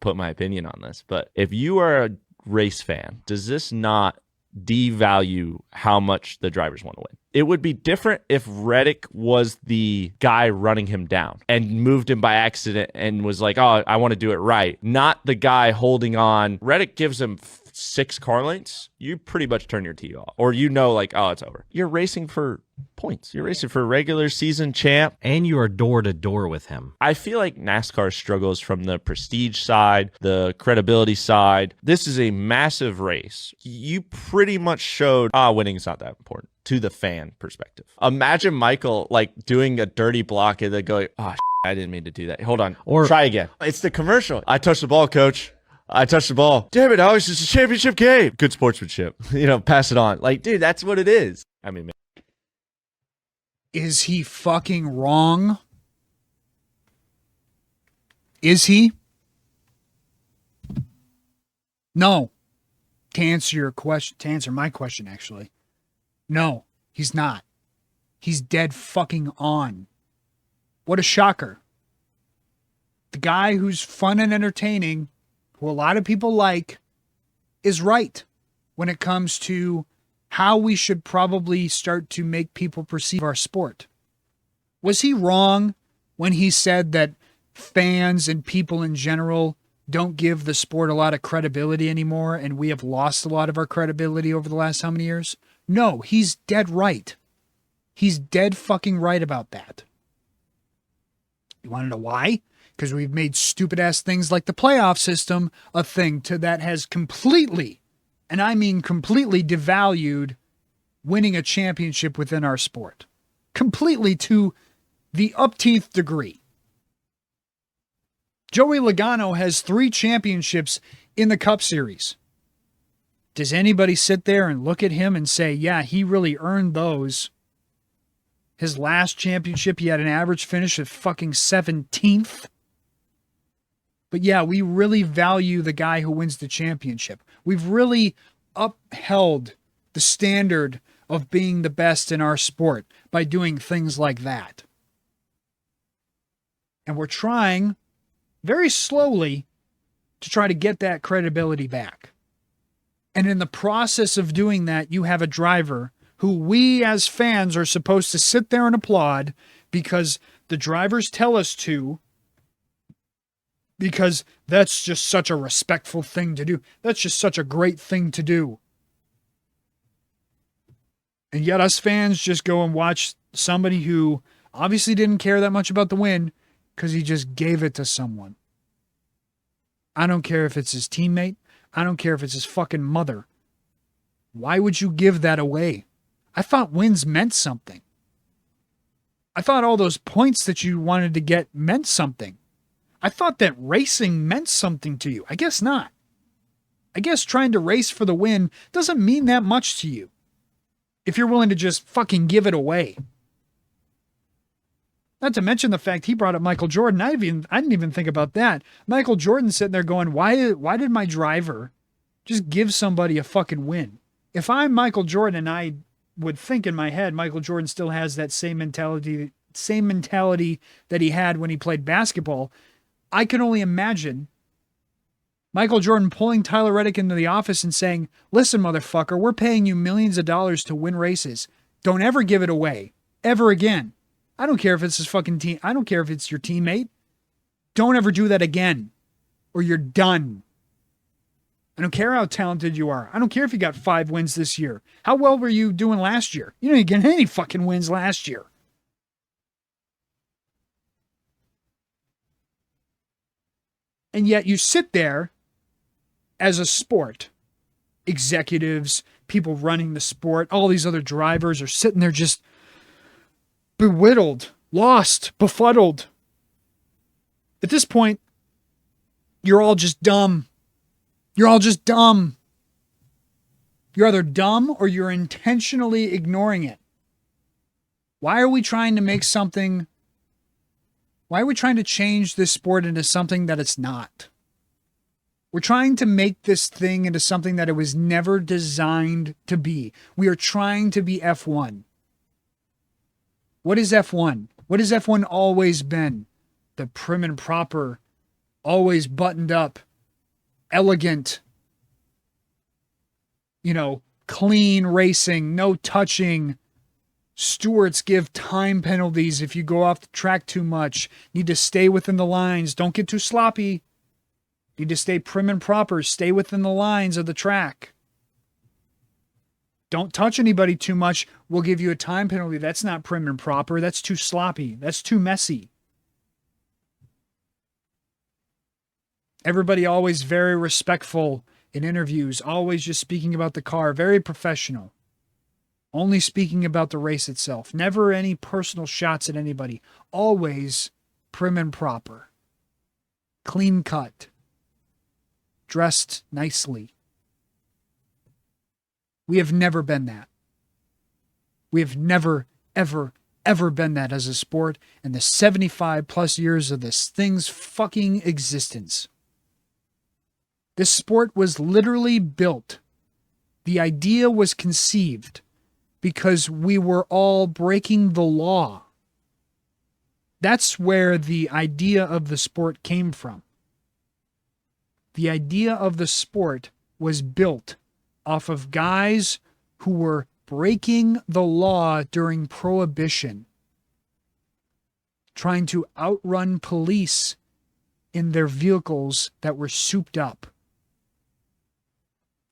put my opinion on this, but if you are a race fan, does this not devalue how much the drivers want to win? It would be different if Reddick was the guy running him down and moved him by accident and was like, oh, I want to do it right. Not the guy holding on. Reddick gives him 6 car lengths. You pretty much turn your TV off. Or oh, it's over. You're racing for points. You're racing for regular season champ. And you are door to door with him. I feel like NASCAR struggles from the prestige side, the credibility side. This is a massive race. You pretty much showed, winning's not that important to the fan perspective. Imagine Michael doing a dirty block and then going, I didn't mean to do that. Hold on. Or try again. It's the commercial. I touched the ball, coach. I touched the ball. Damn it, Alex, it's a championship game. Good sportsmanship. Pass it on. Dude, that's what it is. I mean, man. Is he fucking wrong? Is he? No. To answer my question, actually. No, he's not. He's dead fucking on. What a shocker. The guy who's fun and entertaining, who a lot of people like, is right when it comes to how we should probably start to make people perceive our sport. Was he wrong when he said that fans and people in general don't give the sport a lot of credibility anymore and we have lost a lot of our credibility over the last how many years? No, he's dead right. He's dead fucking right about that. You want to know why? Because we've made stupid ass things like the playoff system a thing that has completely, and I mean completely, devalued winning a championship within our sport. Completely, to the upteenth degree. Joey Logano has 3 championships in the Cup Series. Does anybody sit there and look at him and say, yeah, he really earned those? His last championship, he had an average finish of fucking 17th. But yeah, we really value the guy who wins the championship. We've really upheld the standard of being the best in our sport by doing things like that. And we're trying very slowly to try to get that credibility back. And in the process of doing that, you have a driver who we as fans are supposed to sit there and applaud because the drivers tell us to, because that's just such a respectful thing to do. That's just such a great thing to do. And yet us fans just go and watch somebody who obviously didn't care that much about the win because he just gave it to someone. I don't care if it's his teammate. I don't care if it's his fucking mother. Why would you give that away? I thought wins meant something. I thought all those points that you wanted to get meant something. I thought that racing meant something to you. I guess not. I guess trying to race for the win doesn't mean that much to you if you're willing to just fucking give it away. Not to mention the fact he brought up Michael Jordan. I didn't even think about that. Michael Jordan sitting there going, why did my driver just give somebody a fucking win? If I'm Michael Jordan, and I would think in my head Michael Jordan still has that same mentality that he had when he played basketball, I can only imagine Michael Jordan pulling Tyler Reddick into the office and saying, listen, motherfucker, we're paying you millions of dollars to win races. Don't ever give it away. Ever again. I don't care if it's his fucking team. I don't care if it's your teammate. Don't ever do that again, or you're done. I don't care how talented you are. I don't care if you got 5 wins this year. How well were you doing last year? You didn't get any fucking wins last year. And yet you sit there as a sport. Executives, people running the sport, all these other drivers are sitting there just bewildered, lost, befuddled. At this point, you're all just dumb. You're all just dumb. You're either dumb or you're intentionally ignoring it. Why are we trying to make something? Why are we trying to change this sport into something that it's not? We're trying to make this thing into something that it was never designed to be. We are trying to be F1. What is F1? What has F1 always been? The prim and proper, always buttoned up, elegant, clean racing, no touching. Stewards give time penalties if you go off the track too much. Need to stay within the lines. Don't get too sloppy. Need to stay prim and proper. Stay within the lines of the track. Don't touch anybody too much. We'll give you a time penalty. That's not prim and proper. That's too sloppy. That's too messy. Everybody always very respectful in interviews, always just speaking about the car, very professional. Only speaking about the race itself. Never any personal shots at anybody. Always prim and proper. Clean cut. Dressed nicely. We have never been that. We have never, ever, ever been that as a sport in the 75 plus years of this thing's fucking existence. This sport was literally built. The idea was conceived because we were all breaking the law. That's where the idea of the sport came from. The idea of the sport was built off of guys who were breaking the law during Prohibition, trying to outrun police in their vehicles that were souped up.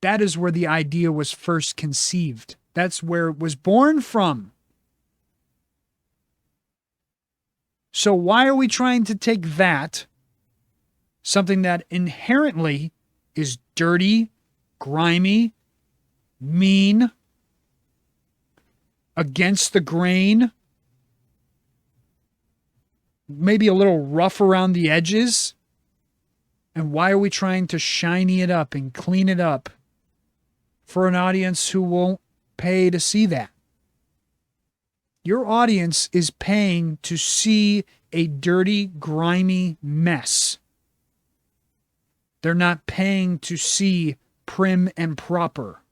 That is where the idea was first conceived. That's where it was born from. So why are we trying to take that, something that inherently is dirty, grimy, mean, against the grain, maybe a little rough around the edges, and why are we trying to shiny it up and clean it up for an audience who won't pay to see that? Your audience is paying to see a dirty, grimy mess. They're not paying to see prim and proper.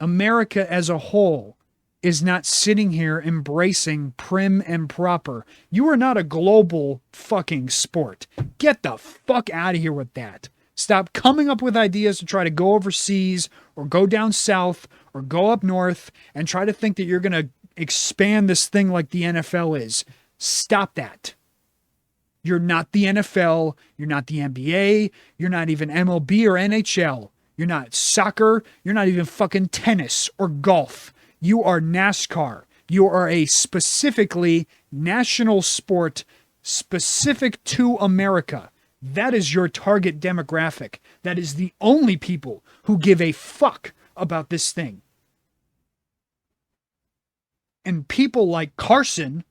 America as a whole is not sitting here embracing prim and proper. You are not a global fucking sport. Get the fuck out of here with that. Stop coming up with ideas to try to go overseas or go down south or go up north and try to think that you're going to expand this thing like the NFL is. Stop that. You're not the NFL. You're not the NBA. You're not even MLB or NHL. You're not soccer. You're not even fucking tennis or golf. You are NASCAR. You are a specifically national sport specific to America. That is your target demographic. That is the only people who give a fuck about this thing. And people like Carson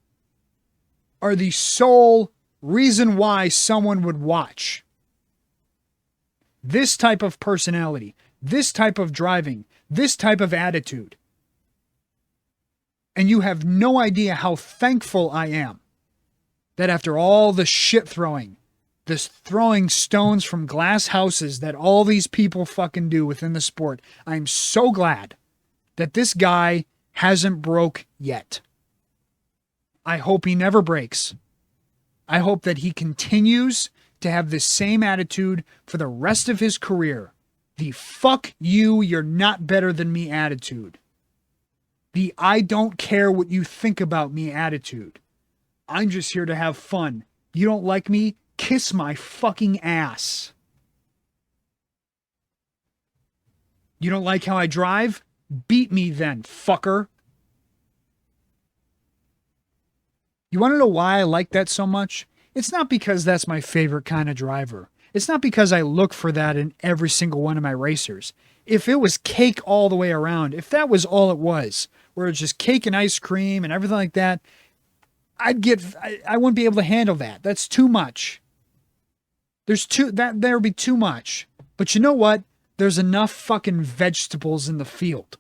are the sole reason why someone would watch. This type of personality, this type of driving, this type of attitude. And you have no idea how thankful I am that after all the shit throwing, this throwing stones from glass houses that all these people fucking do within the sport, I'm so glad that this guy hasn't broke yet. I hope he never breaks. I hope that he continues to have the same attitude for the rest of his career. The fuck you, you're not better than me attitude. The I don't care what you think about me attitude. I'm just here to have fun. You don't like me? Kiss my fucking ass. You don't like how I drive? Beat me then, fucker. You want to know why I like that so much? It's not because that's my favorite kind of driver. It's not because I look for that in every single one of my racers. If it was cake all the way around, if that was all it was, where it's just cake and ice cream and everything like that, I wouldn't be able to handle that. That's too much. There would be too much. But you know what? There's enough fucking vegetables in the field.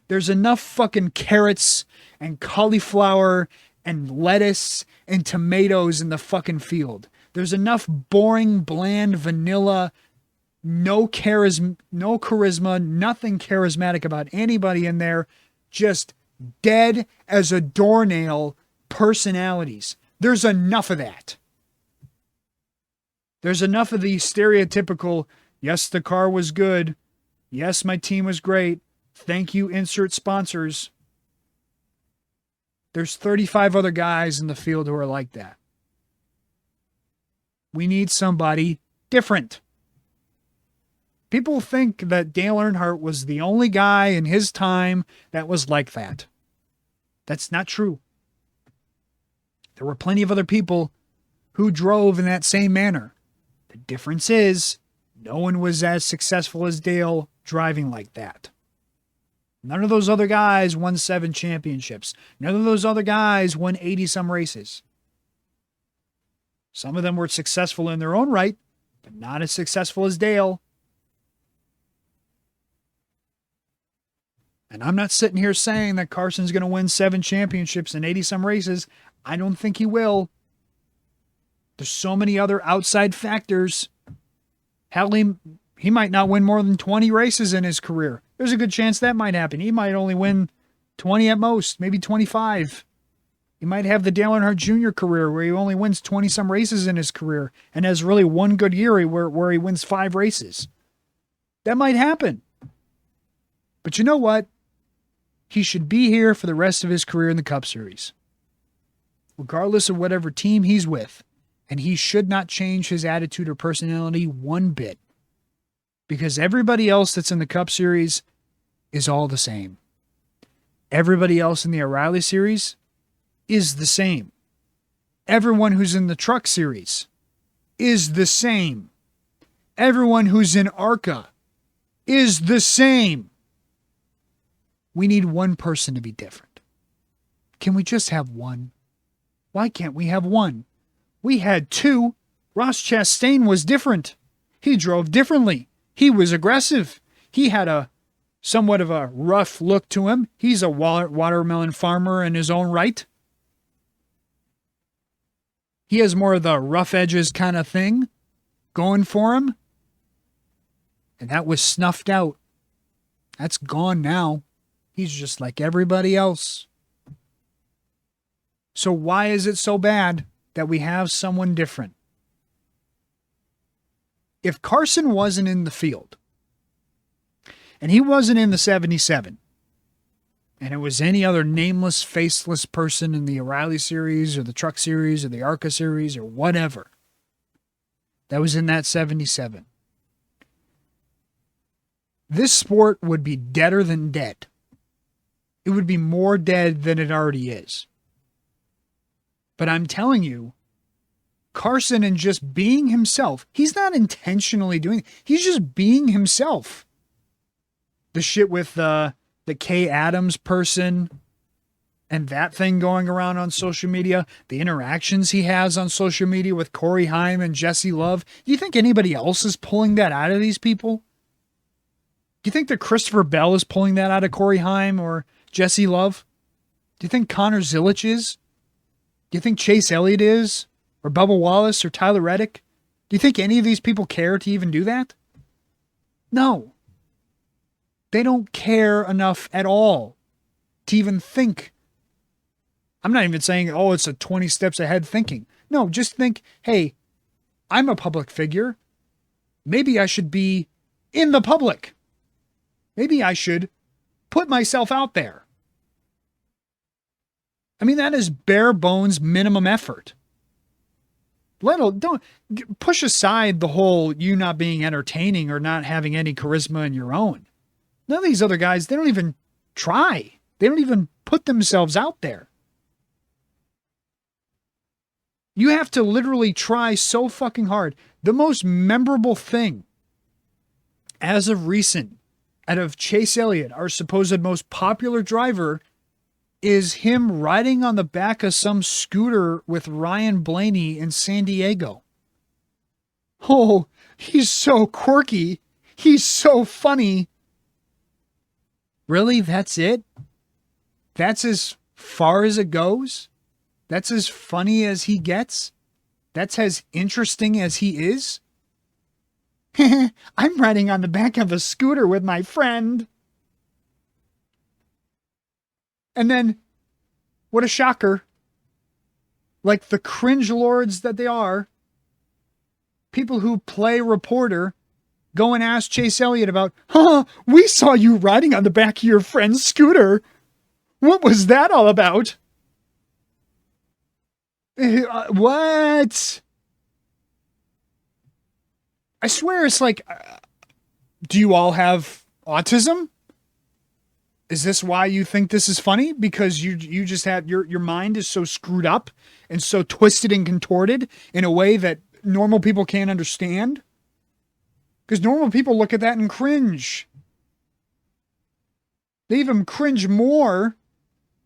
There's enough fucking carrots and cauliflower and lettuce and tomatoes in the fucking field. There's enough boring, bland, vanilla, no charisma, nothing charismatic about anybody in there. Just dead as a doornail personalities. There's enough of that. There's enough of the stereotypical, yes, the car was good. Yes, my team was great. Thank you, insert sponsors. There's 35 other guys in the field who are like that. We need somebody different. People think that Dale Earnhardt was the only guy in his time that was like that. That's not true. There were plenty of other people who drove in that same manner. The difference is, no one was as successful as Dale driving like that. None of those other guys won 7 championships. None of those other guys won 80-some races. Some of them were successful in their own right, but not as successful as Dale. And I'm not sitting here saying that Carson's going to win 7 championships and 80-some races. I don't think he will. There's so many other outside factors. Hell, he might not win more than 20 races in his career. There's a good chance that might happen. He might only win 20 at most, maybe 25. He might have the Dale Earnhardt Jr. career where he only wins 20-some races in his career and has really one good year where he wins 5 races. That might happen. But you know what? He should be here for the rest of his career in the Cup Series, regardless of whatever team he's with. And he should not change his attitude or personality one bit, because everybody else that's in the Cup Series is all the same. Everybody else in the O'Reilly Series is the same. Everyone who's in the Truck Series is the same. Everyone who's in ARCA is the same. We need one person to be different. Can we just have one? Why can't we have one? We had 2. Ross Chastain was different. He drove differently. He was aggressive. He had a somewhat of a rough look to him. He's a watermelon farmer in his own right. He has more of the rough edges kind of thing going for him. And that was snuffed out. That's gone now. He's just like everybody else. So why is it so bad that we have someone different? If Carson wasn't in the field, and he wasn't in the 77, and it was any other nameless, faceless person in the O'Reilly series or the Truck series or the ARCA series or whatever that was in that 77, this sport would be deader than dead. It would be more dead than it already is. But I'm telling you, Carson, and just being himself, he's not intentionally doing it. He's just being himself. The shit with the Kay Adams person and that thing going around on social media, the interactions he has on social media with Corey Haim and Jesse Love. Do you think anybody else is pulling that out of these people? Do you think that Christopher Bell is pulling that out of Corey Haim or Jesse Love? Do you think Connor Zilic is? Do you think Chase Elliott is? Or Bubba Wallace or Tyler Reddick? Do you think any of these people care to even do that? No. They don't care enough at all to even think. I'm not even saying, oh, it's a 20 steps ahead thinking. No, just think, hey, I'm a public figure. Maybe I should be in the public. Maybe I should put myself out there. I mean, that is bare bones minimum effort. Don't push aside the whole you not being entertaining or not having any charisma in your own. None of these other guys, they don't even try. They don't even put themselves out there. You have to literally try so fucking hard. The most memorable thing as of recent out of Chase Elliott, our supposed most popular driver, is him riding on the back of some scooter with Ryan Blaney in San Diego. Oh, he's so quirky. He's so funny. Really? That's it? That's as far as it goes? That's as funny as he gets? That's as interesting as he is? I'm riding on the back of a scooter with my friend. And then, what a shocker. Like the cringe lords that they are, people who play reporter go and ask Chase Elliott about, we saw you riding on the back of your friend's scooter. What was that all about? What? I swear it's like, do you all have autism? Is this why you think this is funny? Because you just have your mind is so screwed up and so twisted and contorted in a way that normal people can't understand? Because normal people look at that and cringe. They even cringe more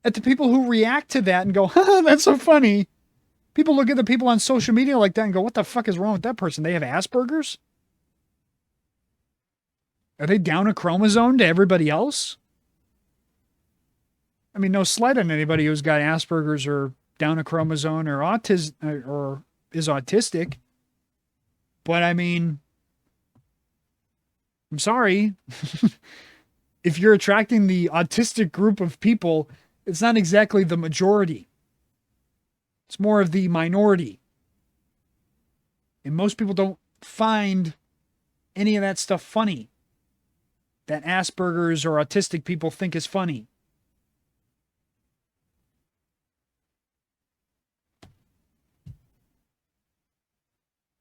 at the people who react to that and go, that's so funny. People look at the people on social media like that and go, what the fuck is wrong with that person? They have Asperger's? Are they down a chromosome to everybody else? I mean, no slight on anybody who's got Asperger's or down a chromosome or or is autistic. But I mean, I'm sorry. If you're attracting the autistic group of people, it's not exactly the majority. It's more of the minority. And most people don't find any of that stuff funny that Asperger's or autistic people think is funny.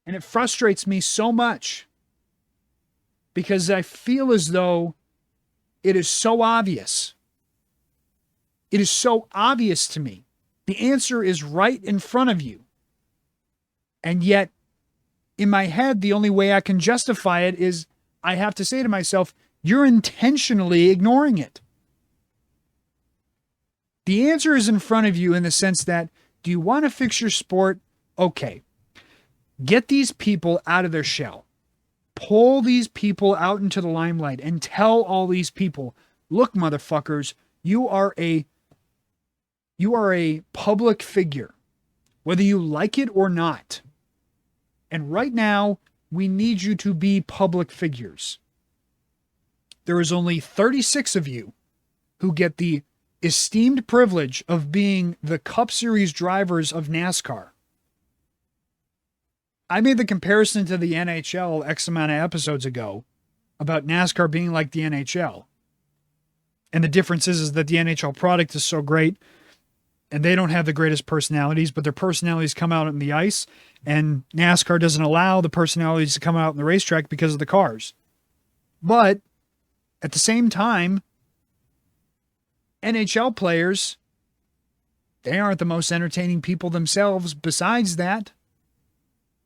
And it frustrates me so much because I feel as though it is so obvious. It is so obvious to me. The answer is right in front of you. And yet, in my head, the only way I can justify it is I have to say to myself, you're intentionally ignoring it. The answer is in front of you in the sense that, do you want to fix your sport? Okay. Get these people out of their shell. pull these people out into the limelight and tell all these people, look, motherfuckers, you are a public figure, whether you like it or not. And right now, we need you to be public figures. There is only 36 of you who get the esteemed privilege of being the Cup Series drivers of NASCAR. I made the comparison to the NHL X amount of episodes ago about NASCAR being like the NHL. And the difference is that the NHL product is so great and they don't have the greatest personalities, but their personalities come out on the ice, and NASCAR doesn't allow the personalities to come out on the racetrack because of the cars. But at the same time, NHL players, they aren't the most entertaining people themselves besides that.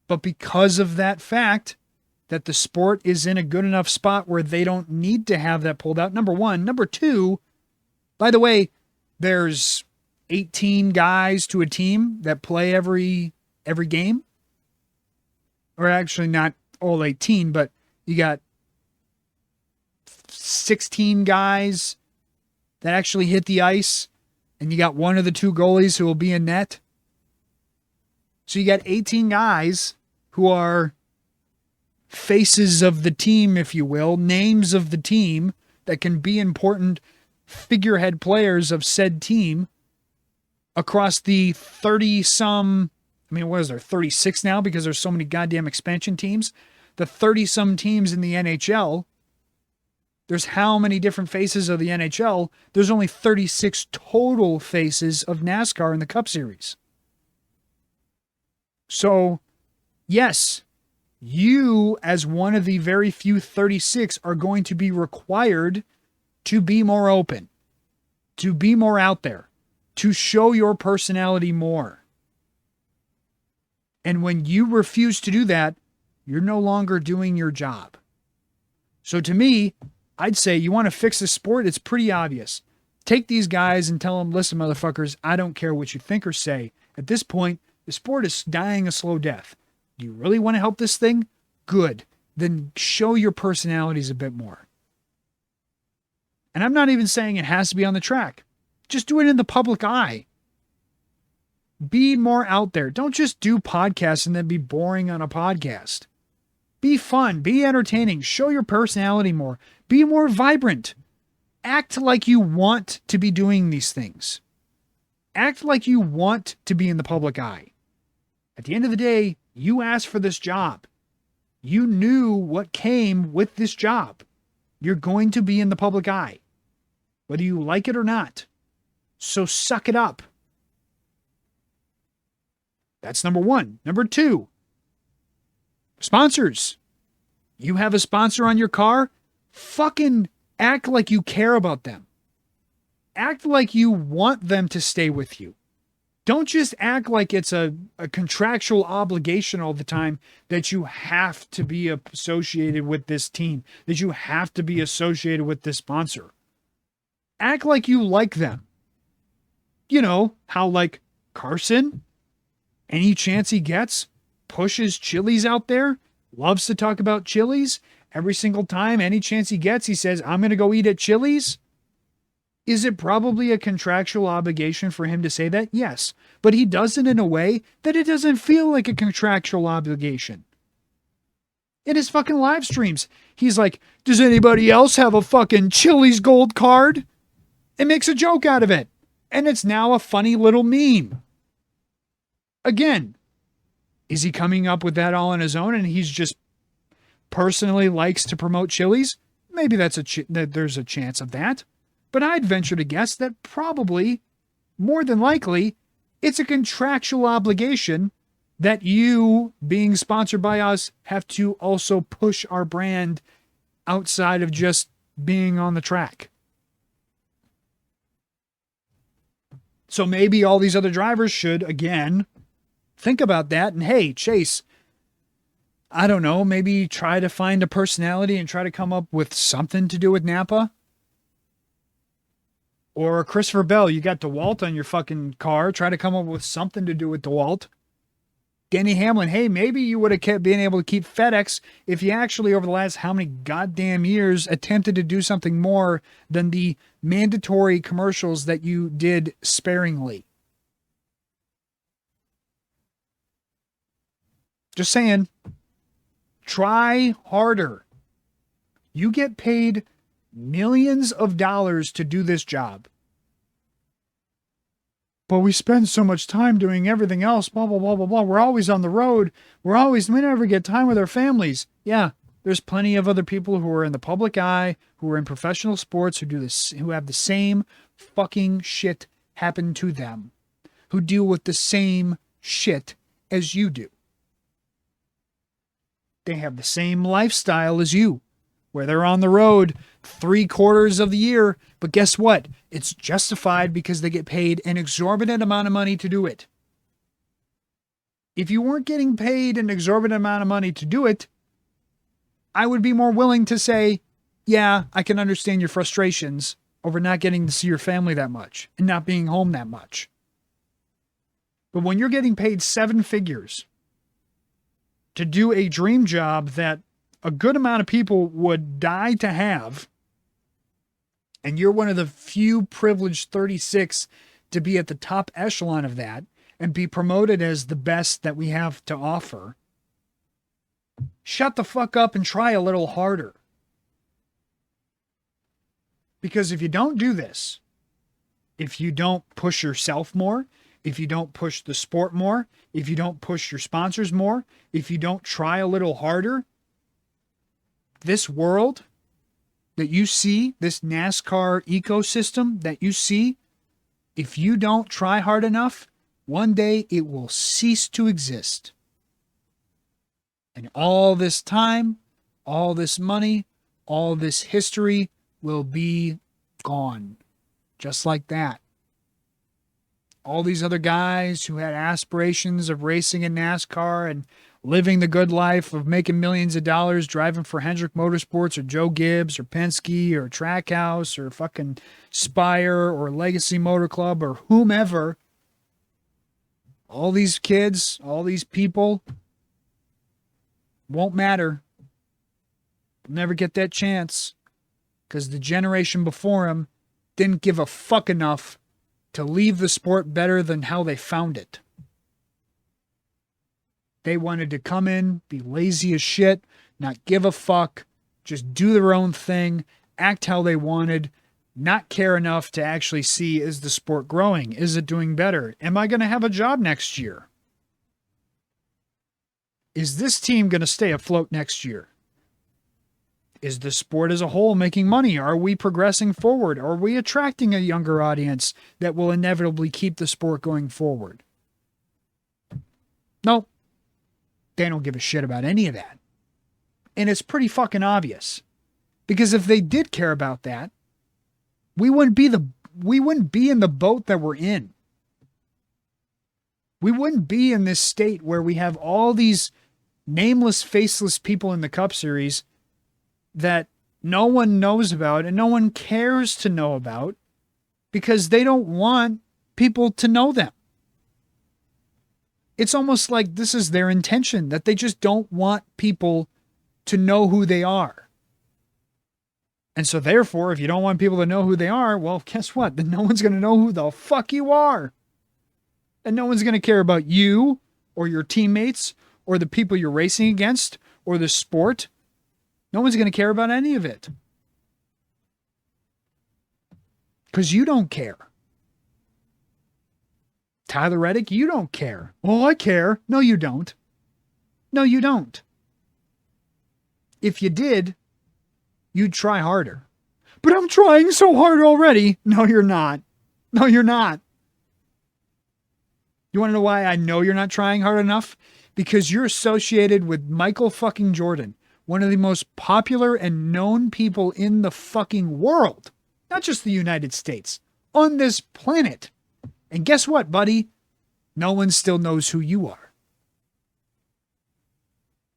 But because of that fact that the sport is in a good enough spot where they don't need to have that pulled out, number one. Number two, by the way, there's 18 guys to a team that play every game. Or actually not all 18, but you got 16 guys that actually hit the ice, and you got one of the two goalies who will be in net. So you got 18 guys who are faces of the team, if you will, names of the team that can be important figurehead players of said team across the 30-some, I mean, what is there, 36 now because there's so many goddamn expansion teams? The 30-some teams in the NHL. There's how many different faces of the NHL? There's only 36 total faces of NASCAR in the Cup Series. So, yes, you, as one of the very few 36, are going to be required to be more open, to be more out there, to show your personality more. And when you refuse to do that, you're no longer doing your job. So to me, I'd say you want to fix the sport, it's pretty obvious. Take these guys and tell them, listen, motherfuckers, I don't care what you think or say. At this point, the sport is dying a slow death. Do you really want to help this thing? Good. Then show your personalities a bit more. And I'm not even saying it has to be on the track. Just do it in the public eye. Be more out there. Don't just do podcasts and then be boring on a podcast. Be fun. Be entertaining. Show your personality more. Be more vibrant. Act like you want to be doing these things. Act like you want to be in the public eye. At the end of the day, you asked for this job. You knew what came with this job. You're going to be in the public eye, whether you like it or not. So suck it up. That's number one. Number two, sponsors. You have a sponsor on your car? Fucking act like you care about them. Act like you want them to stay with you. Don't just act like it's a contractual obligation all the time that you have to be associated with this team, that you have to be associated with this sponsor. Act like you like them. You know, how like Carson, any chance he gets, pushes Chili's out there, loves to talk about Chili's. Every single time, any chance he gets, he says, I'm going to go eat at Chili's. Is it probably a contractual obligation for him to say that? Yes. But he does it in a way that it doesn't feel like a contractual obligation. In his fucking live streams, he's like, does anybody else have a fucking Chili's gold card? And makes a joke out of it. And it's now a funny little meme. Again, is he coming up with that all on his own and he's just personally likes to promote Chili's? Maybe that there's a chance of that. But I'd venture to guess that probably, more than likely, it's a contractual obligation that you, being sponsored by us, have to also push our brand outside of just being on the track. So maybe all these other drivers should, again, think about that. And hey, Chase, I don't know, maybe try to find a personality and try to come up with something to do with Napa. Or Christopher Bell, you got DeWalt on your fucking car. Try to come up with something to do with DeWalt. Denny Hamlin, hey, maybe you would have been able to keep FedEx if you actually, over the last how many goddamn years, attempted to do something more than the mandatory commercials that you did sparingly. Just saying, try harder. You get paid millions of dollars to do this job. But we spend so much time doing everything else, blah, blah, blah, blah, blah. We're always on the road. We never get time with our families. Yeah, there's plenty of other people who are in the public eye, who are in professional sports, who do this, who have the same fucking shit happen to them, who deal with the same shit as you do. They have the same lifestyle as you, where they're on the road 3/4 of the year. But guess what? It's justified because they get paid an exorbitant amount of money to do it. If you weren't getting paid an exorbitant amount of money to do it, I would be more willing to say, yeah, I can understand your frustrations over not getting to see your family that much and not being home that much. But when you're getting paid 7 figures to do a dream job that a good amount of people would die to have, and you're one of the few privileged 36 to be at the top echelon of that and be promoted as the best that we have to offer, shut the fuck up and try a little harder. Because if you don't do this, if you don't push yourself more, if you don't push the sport more, if you don't push your sponsors more, if you don't try a little harder, this world that you see, this NASCAR ecosystem that you see, if you don't try hard enough, one day it will cease to exist. And all this time, all this money, all this history will be gone. Just like that. All these other guys who had aspirations of racing in NASCAR and living the good life of making millions of dollars driving for Hendrick Motorsports or Joe Gibbs or Penske or Trackhouse or fucking Spire or Legacy Motor Club or whomever. All these kids, all these people won't matter. They'll never get that chance because the generation before them didn't give a fuck enough to leave the sport better than how they found it. They wanted to come in, be lazy as shit, not give a fuck, just do their own thing, act how they wanted, not care enough to actually see, is the sport growing? Is it doing better? Am I going to have a job next year? Is this team going to stay afloat next year? Is the sport as a whole making money? Are we progressing forward? Are we attracting a younger audience that will inevitably keep the sport going forward? Nope. They don't give a shit about any of that. And it's pretty fucking obvious. Because if they did care about that, we wouldn't be in the boat that we're in. We wouldn't be in this state where we have all these nameless, faceless people in the Cup Series that no one knows about and no one cares to know about because they don't want people to know them. It's almost like this is their intention, that they just don't want people to know who they are. And so therefore, if you don't want people to know who they are, well, guess what? Then no one's going to know who the fuck you are. And no one's going to care about you or your teammates or the people you're racing against or the sport. No one's going to care about any of it. Because you don't care. Tyler Reddick, you don't care. Well, I care. No, you don't. No, you don't. If you did, you'd try harder. But I'm trying so hard already. No, you're not. No, you're not. You want to know why I know you're not trying hard enough? Because you're associated with Michael fucking Jordan, one of the most popular and known people in the fucking world. Not just the United States. On this planet. And guess what, buddy? No one still knows who you are.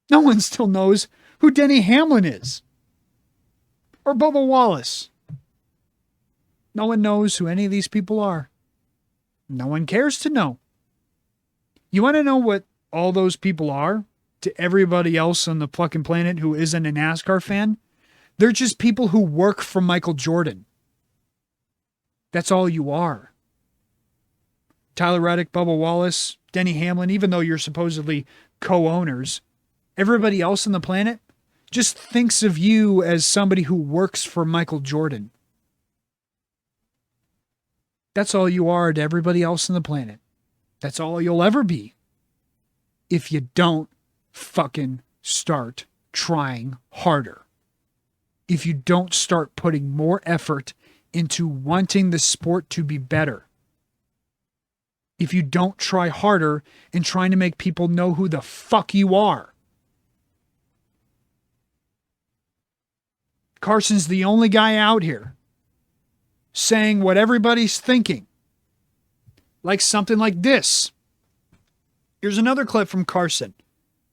No one still knows who Denny Hamlin is. Or Bubba Wallace. No one knows who any of these people are. No one cares to know. You want to know what all those people are to everybody else on the fucking planet who isn't a NASCAR fan, they're just people who work for Michael Jordan. That's all you are. Tyler Reddick, Bubba Wallace, Denny Hamlin, even though you're supposedly co-owners, everybody else on the planet just thinks of you as somebody who works for Michael Jordan. That's all you are to everybody else on the planet. That's all you'll ever be if you don't fucking start trying harder. If you don't start putting more effort into wanting the sport to be better. If you don't try harder in trying to make people know who the fuck you are. Carson's the only guy out here saying what everybody's thinking. Like something like this. Here's another clip from Carson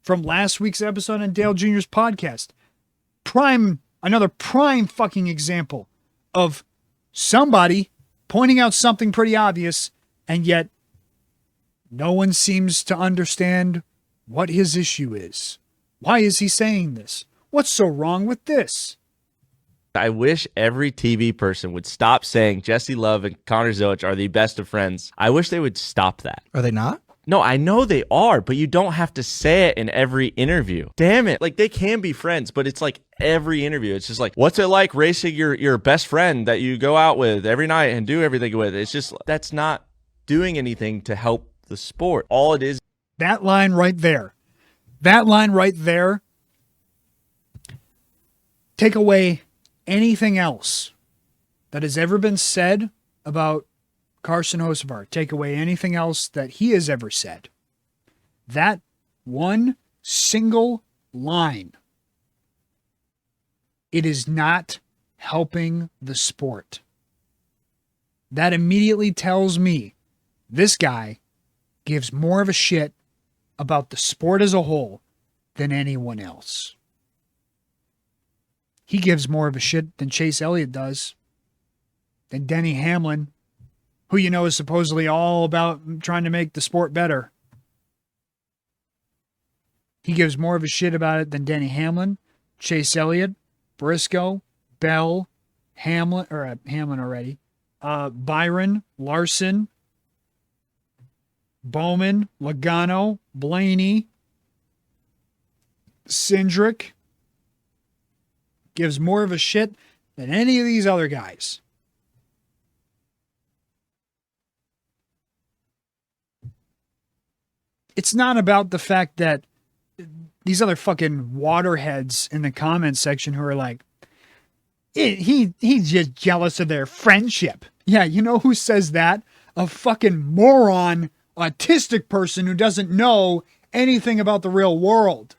from last week's episode on Dale Jr.'s podcast. Another prime fucking example of somebody pointing out something pretty obvious, and yet no one seems to understand what his issue is. Why is he saying this? What's so wrong with this? I wish every TV person would stop saying Jesse Love and Connor Zoich are the best of friends. I wish they would stop that. Are they not? No, I know they are, but you don't have to say it in every interview. Damn it. Like, they can be friends, but it's like every interview. It's just like, what's it like racing your best friend that you go out with every night and do everything with? It's just, that's not doing anything to help the sport. All it is. That line right there. That line right there. Take away anything else that has ever been said about Carson Hocevar. Take away anything else that he has ever said. That one single line. It is not helping the sport. That immediately tells me this guy gives more of a shit about the sport as a whole than anyone else. He gives more of a shit than Chase Elliott does, than Denny Hamlin, who you know is supposedly all about trying to make the sport better. He gives more of a shit about it than Denny Hamlin, Chase Elliott, Briscoe, Bell, Hamlin already, Byron, Larson, Bowman, Logano, Blaney, Cindric. Gives more of a shit than any of these other guys. It's not about the fact that these other fucking waterheads in the comments section who are like, he's just jealous of their friendship. Yeah, you know who says that? A fucking moron, autistic person who doesn't know anything about the real world.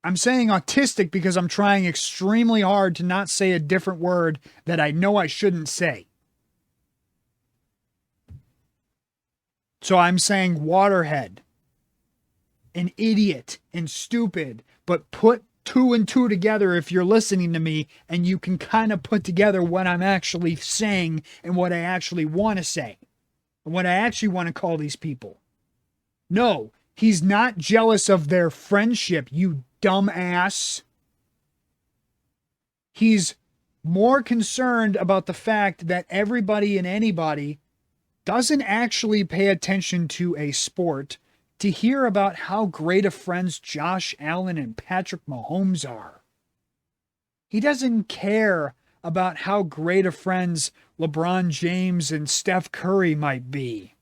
I'm saying autistic because I'm trying extremely hard to not say a different word that I know I shouldn't say. So I'm saying waterhead, an idiot, and stupid, but put two and two together if you're listening to me, and you can kind of put together what I'm actually saying and what I actually want to say, and what I actually want to call these people. No, he's not jealous of their friendship, you dumbass. He's more concerned about the fact that everybody and anybody doesn't actually pay attention to a sport to hear about how great of friends Josh Allen and Patrick Mahomes are. He doesn't care about how great of friends LeBron James and Steph Curry might be.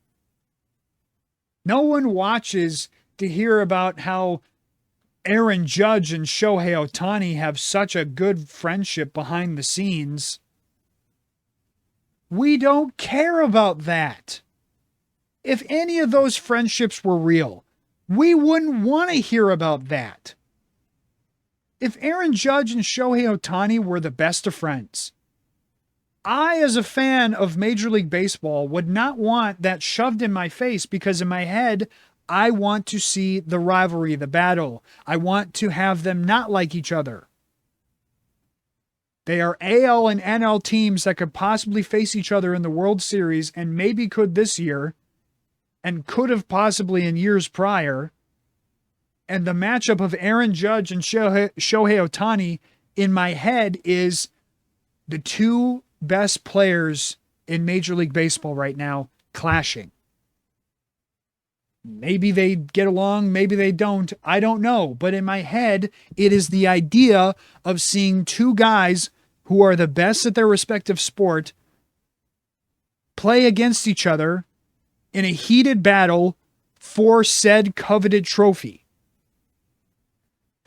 No one watches to hear about how Aaron Judge and Shohei Ohtani have such a good friendship behind the scenes. We don't care about that. If any of those friendships were real, we wouldn't want to hear about that. If Aaron Judge and Shohei Ohtani were the best of friends, I, as a fan of Major League Baseball, would not want that shoved in my face because in my head, I want to see the rivalry, the battle. I want to have them not like each other. They are AL and NL teams that could possibly face each other in the World Series and maybe could this year. and could have possibly in years prior. And the matchup of Aaron Judge and Shohei Ohtani in my head is the two best players in Major League Baseball right now clashing. Maybe they get along, maybe they don't. I don't know. But in my head, it is the idea of seeing two guys who are the best at their respective sport play against each other in a heated battle for said coveted trophy.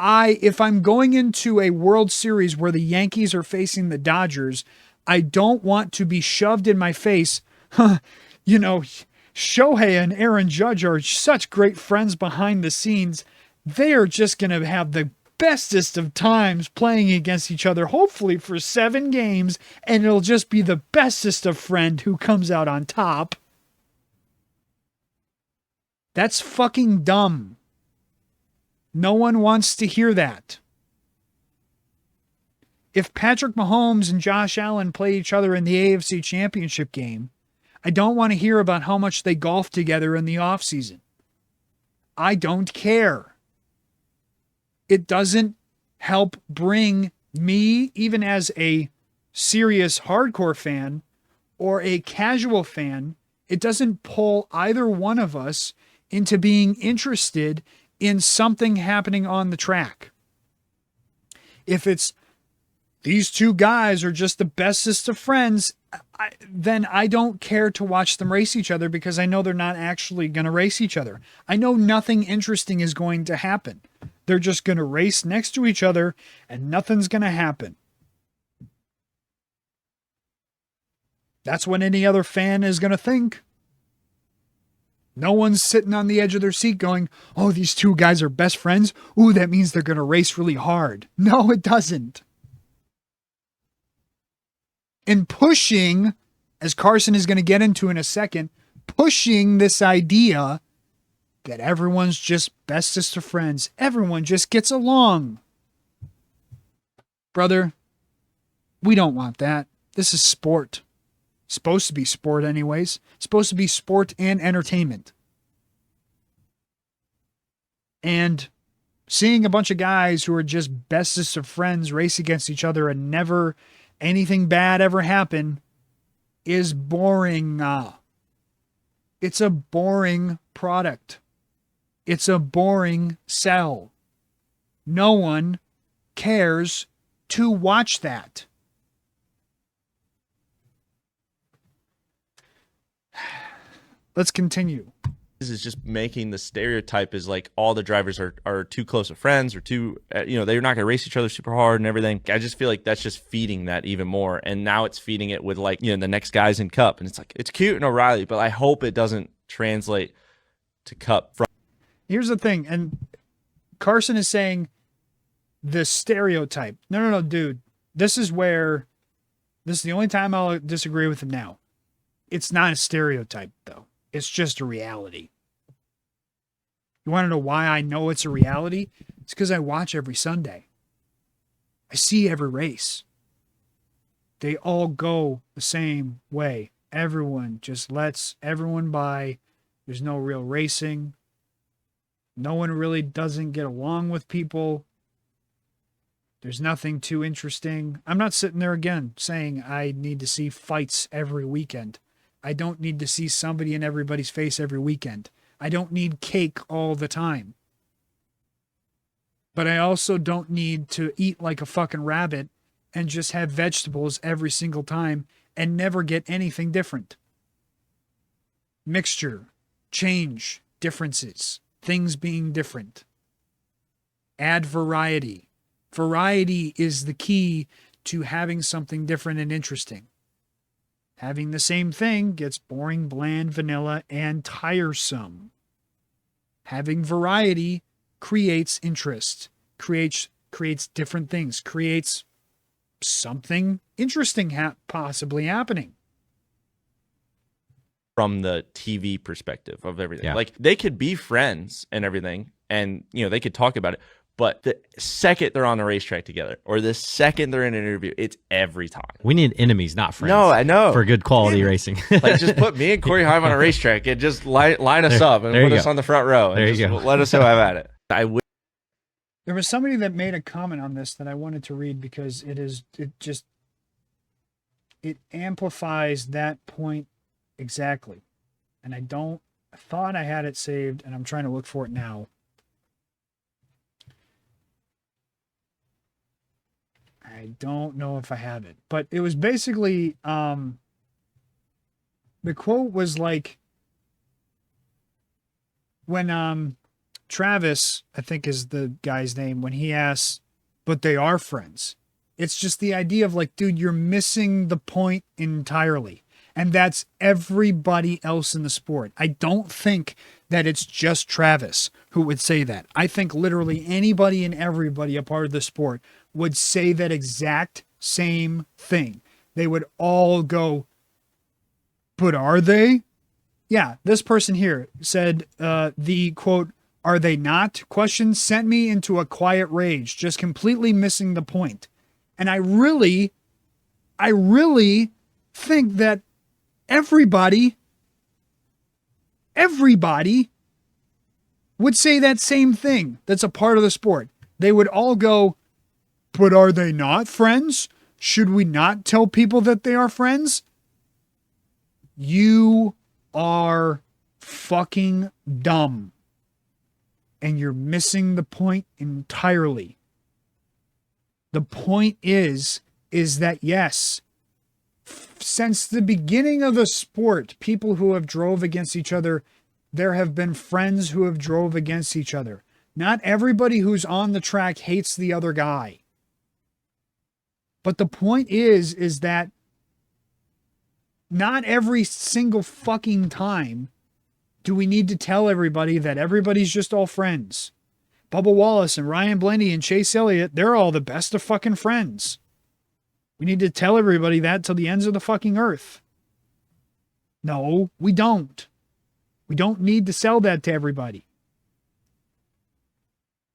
If I'm going into a World Series where the Yankees are facing the Dodgers, I don't want to be shoved in my face, Shohei and Aaron Judge are such great friends behind the scenes. They are just going to have the bestest of times playing against each other, hopefully for 7 games, and it'll just be the bestest of friend who comes out on top. That's fucking dumb. No one wants to hear that. If Patrick Mahomes and Josh Allen play each other in the AFC Championship game, I don't want to hear about how much they golf together in the offseason. I don't care. It doesn't help bring me, even as a serious hardcore fan or a casual fan, it doesn't pull either one of us into being interested in something happening on the track. If it's these two guys are just the bestest of friends, then I don't care to watch them race each other because I know they're not actually going to race each other. I know nothing interesting is going to happen. They're just going to race next to each other and nothing's going to happen. That's what any other fan is going to think. No one's sitting on the edge of their seat going, oh, these two guys are best friends. Ooh, that means they're going to race really hard. No, it doesn't. And pushing, as Carson is going to get into in a second, pushing this idea that everyone's just bestest of friends. Everyone just gets along. Brother, we don't want that. This is sport. It's supposed to be sport anyways. It's supposed to be sport and entertainment. And seeing a bunch of guys who are just bestest of friends race against each other and never anything bad ever happen is boring. It's a boring product. It's a boring sell. No one cares to watch that. Let's continue. This is just making the stereotype is like all the drivers are too close of friends or too, they're not going to race each other super hard and everything. I just feel like that's just feeding that even more. And now it's feeding it with like, the next guys in Cup. And it's like, it's cute in O'Reilly, but I hope it doesn't translate to Cup. Here's the thing. And Carson is saying the stereotype. No, dude. This is the only time I'll disagree with him now. It's not a stereotype, though. It's just a reality. You want to know why I know it's a reality? It's because I watch every Sunday. I see every race. They all go the same way. Everyone just lets everyone by. There's no real racing. No one really doesn't get along with people. There's nothing too interesting. I'm not sitting there again saying I need to see fights every weekend. I don't need to see somebody in everybody's face every weekend. I don't need cake all the time. But I also don't need to eat like a fucking rabbit and just have vegetables every single time and never get anything different. Mixture, change, differences, things being different. Add variety. Variety is the key to having something different and interesting. Having the same thing gets boring, bland, vanilla, and tiresome. Having variety creates interest, creates different things, creates something interesting possibly happening. From the TV perspective of everything. Yeah. Like they could be friends and everything and they could talk about it, But the second they're on the racetrack together, or the second they're in an interview, it's every time. We need enemies, not friends. No, I know. For good quality racing. Like, just put me and Corey Heim on a racetrack and just line us up and put us on the front row. And just let us have at it. I would. There was somebody that made a comment on this that I wanted to read because it amplifies that point exactly. And I thought I had it saved and I'm trying to look for it now. I don't know if I have it, but it was basically, the quote was like, when, Travis, I think is the guy's name, when he asks, but they are friends. It's just the idea of like, dude, you're missing the point entirely. And that's everybody else in the sport. I don't think that it's just Travis who would say that. I think literally anybody and everybody a part of the sport would say that exact same thing. They would all go, but are they? Yeah, this person here said the quote, "Are they not?" question sent me into a quiet rage, just completely missing the point. And I really think that everybody would say that same thing that's a part of the sport. They would all go, but are they not friends? Should we not tell people that they are friends? You are fucking dumb. And you're missing the point entirely. The point is that yes, since the beginning of the sport, people who have drove against each other, there have been friends who have drove against each other. Not everybody who's on the track hates the other guy. But the point is that not every single fucking time do we need to tell everybody that everybody's just all friends. Bubba Wallace and Ryan Blaney and Chase Elliott, they're all the best of fucking friends. We need to tell everybody that till the ends of the fucking earth. No, we don't. We don't need to sell that to everybody.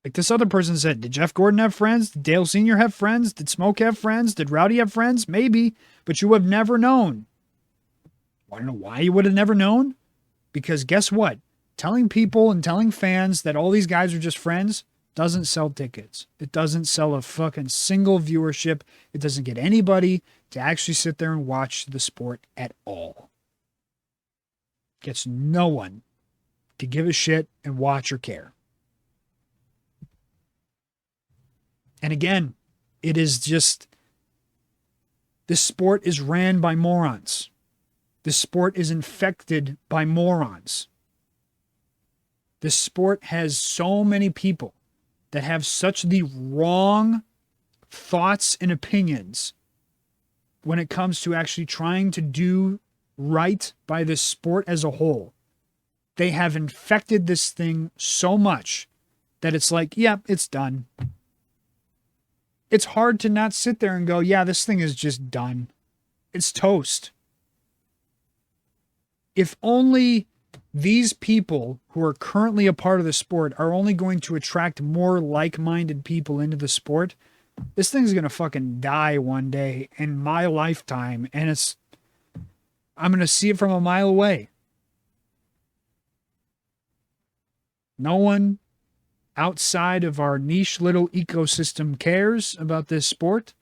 Like this other person said, did Jeff Gordon have friends? Did Dale Sr. have friends? Did Smoke have friends? Did Rowdy have friends? Maybe, but you have never known. Want to know why you would have never known? Because guess what? Telling people and telling fans that all these guys are just friends doesn't sell tickets. It doesn't sell a fucking single viewership. It doesn't get anybody to actually sit there and watch the sport at all. Gets no one to give a shit and watch or care. And again, it is just, this sport is ran by morons. This sport is infected by morons. This sport has so many people that have such the wrong thoughts and opinions when it comes to actually trying to do right by this sport as a whole. They have infected this thing so much that it's like, yeah, it's done. It's hard to not sit there and go, yeah, this thing is just done. It's toast. If only these people who are currently a part of the sport are only going to attract more like-minded people into the sport, this thing's going to fucking die one day in my lifetime. And I'm going to see it from a mile away. No one outside of our niche little ecosystem cares about this sport.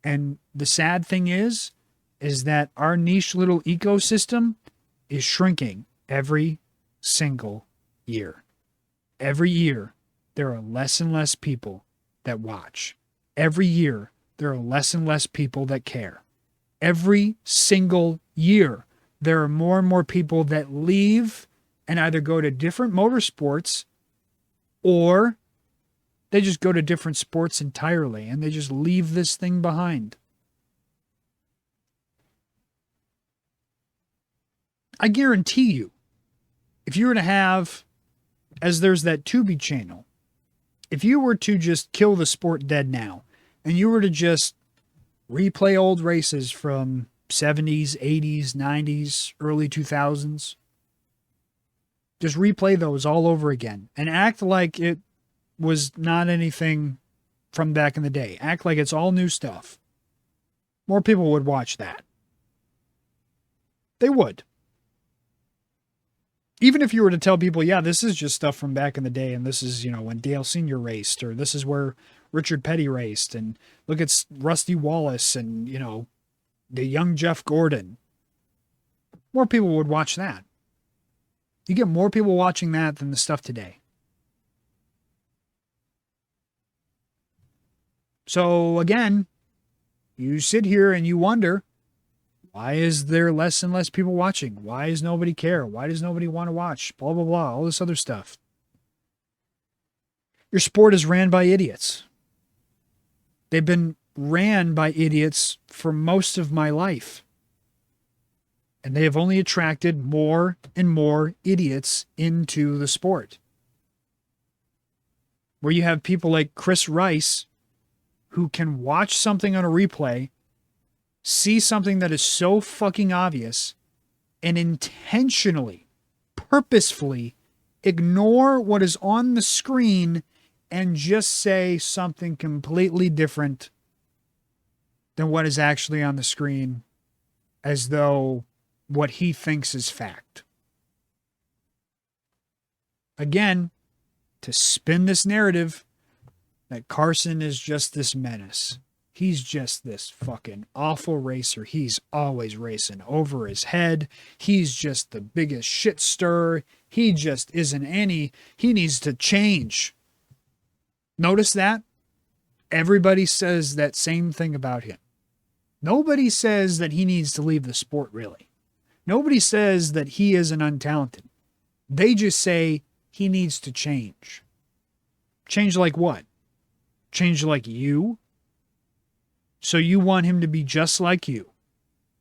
And the sad thing is that our niche little ecosystem is shrinking every single year. Every year, there are less and less people that watch. Every year, there are less and less people that care. Every single year, there are more and more people that leave and either go to different motorsports or they just go to different sports entirely and they just leave this thing behind. I guarantee you, if you were to have, as there's that Tubi channel, if you were to just kill the sport dead now, and you were to just replay old races from 70s, 80s, 90s, early 2000s, just replay those all over again and act like it was not anything from back in the day. Act like it's all new stuff. More people would watch that. They would. Even if you were to tell people, yeah, this is just stuff from back in the day, and this is, when Dale Sr. raced, or this is where Richard Petty raced, and look at Rusty Wallace and, the young Jeff Gordon. More people would watch that. You get more people watching that than the stuff today. So again, you sit here and you wonder, why is there less and less people watching? Why does nobody care? Why does nobody want to watch? Blah, blah, blah, all this other stuff. Your sport is ran by idiots. They've been ran by idiots for most of my life. And they have only attracted more and more idiots into the sport. Where you have people like Chris Rice who can watch something on a replay, see something that is so fucking obvious, and intentionally, purposefully ignore what is on the screen and just say something completely different than what is actually on the screen, as though what he thinks is fact. Again, to spin this narrative that Carson is just this menace. He's just this fucking awful racer. He's always racing over his head. He's just the biggest shit stirrer. He just isn't any. He needs to change. Notice that? Everybody says that same thing about him. Nobody says that he needs to leave the sport, really. Nobody says that he isn't untalented. They just say he needs to change. Change like what? Change like you? So you want him to be just like you,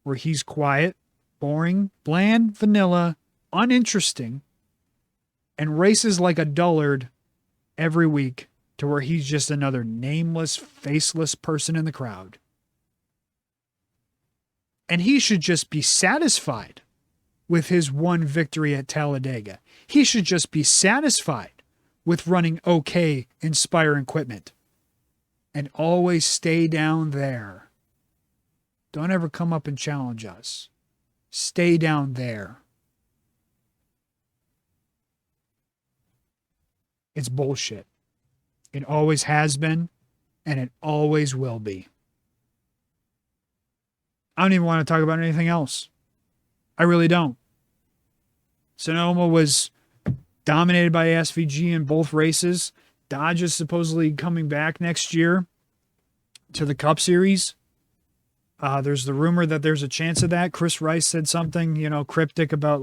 where he's quiet, boring, bland, vanilla, uninteresting, and races like a dullard every week, to where he's just another nameless, faceless person in the crowd. And he should just be satisfied with his one victory at Talladega. He should just be satisfied with running okay Inspire equipment. And always stay down there. Don't ever come up and challenge us. Stay down there. It's bullshit. It always has been, and it always will be. I don't even want to talk about anything else. I really don't. Sonoma was dominated by SVG in both races. Dodge is supposedly coming back next year to the Cup Series. There's the rumor that there's a chance of that. Chris Rice said something, cryptic about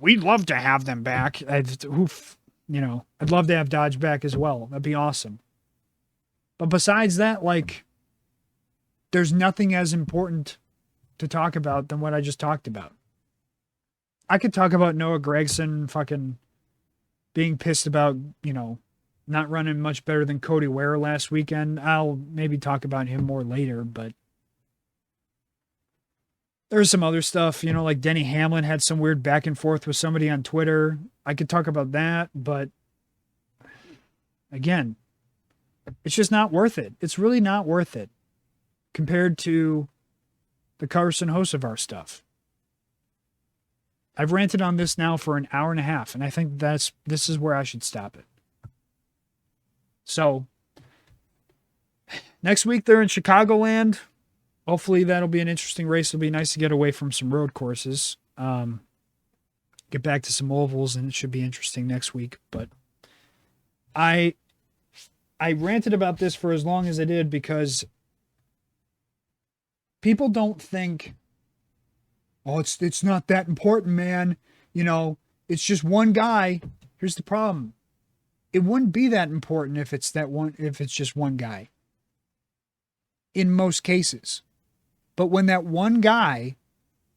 we'd love to have them back. I'd love to have Dodge back as well. That'd be awesome. But besides that, there's nothing as important to talk about than what I just talked about. I could talk about Noah Gragson fucking being pissed about, not running much better than Cody Ware last weekend. I'll maybe talk about him more later, but there's some other stuff, like Denny Hamlin had some weird back and forth with somebody on Twitter. I could talk about that, but again, it's just not worth it. It's really not worth it compared to the Carson Hocevar stuff. I've ranted on this now for an hour and a half, and I think this is where I should stop it. So, next week they're in Chicagoland. Hopefully that'll be an interesting race. It'll be nice to get away from some road courses. Get back to some ovals, and it should be interesting next week. But I ranted about this for as long as I did because people don't think, oh, it's not that important, man. It's just one guy. Here's the problem. It wouldn't be that important if it's just one guy. In most cases. But when that one guy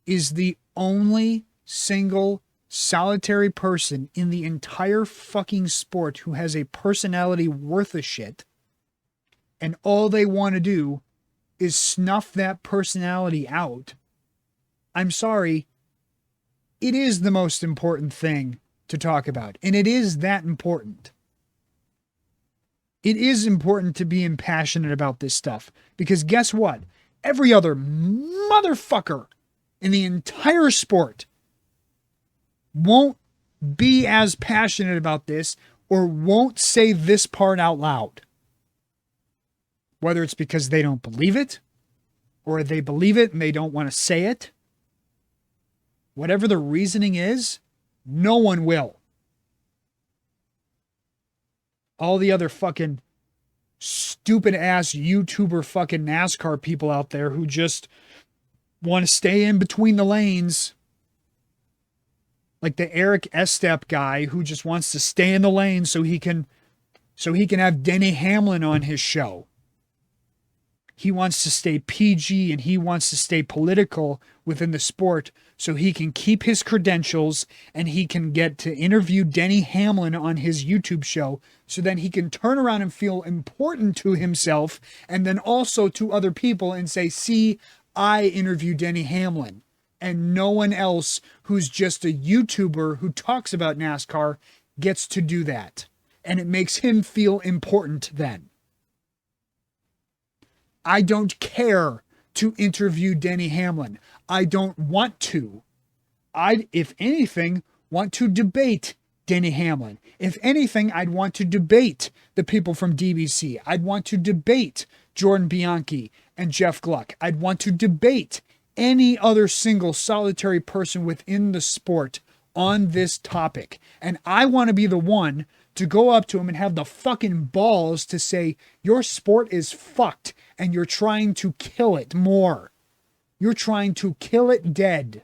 is the only single solitary person in the entire fucking sport who has a personality worth a shit, and all they want to do is snuff that personality out, I'm sorry, it is the most important thing to talk about. And it is that important. It is important to be impassionate about this stuff because guess what? Every other motherfucker in the entire sport won't be as passionate about this or won't say this part out loud. Whether it's because they don't believe it or they believe it and they don't want to say it. Whatever the reasoning is, no one will. All the other fucking stupid ass YouTuber fucking NASCAR people out there who just want to stay in between the lanes. Like the Eric Estep guy who just wants to stay in the lane so he can have Denny Hamlin on his show. He wants to stay PG and he wants to stay political within the sport so he can keep his credentials and he can get to interview Denny Hamlin on his YouTube show so then he can turn around and feel important to himself and then also to other people and say, see, I interviewed Denny Hamlin. And no one else who's just a YouTuber who talks about NASCAR gets to do that. And it makes him feel important then. I don't care to interview Denny Hamlin. I don't want to. I'd, if anything, want to debate Denny Hamlin. If anything, I'd want to debate the people from DBC. I'd want to debate Jordan Bianchi and Jeff Gluck. I'd want to debate any other single solitary person within the sport on this topic. And I want to be the one to go up to him and have the fucking balls to say, your sport is fucked and you're trying to kill it more. You're trying to kill it dead.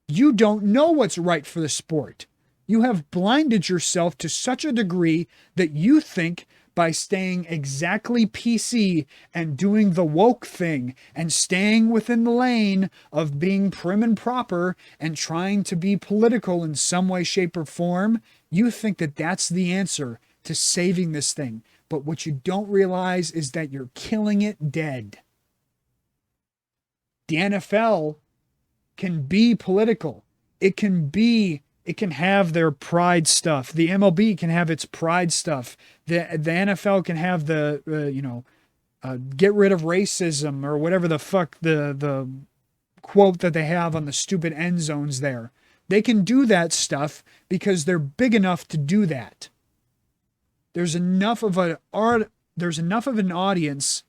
You don't know what's right for the sport. You have blinded yourself to such a degree that you think by staying exactly PC and doing the woke thing and staying within the lane of being prim and proper and trying to be political in some way, shape, or form, you think that that's the answer to saving this thing. But what you don't realize is that you're killing it dead. The NFL can be political. It can have their pride stuff. The MLB can have its pride stuff. The NFL can have the, get rid of racism or whatever the fuck the quote that they have on the stupid end zones there. They can do that stuff because they're big enough to do that. There's enough of an audience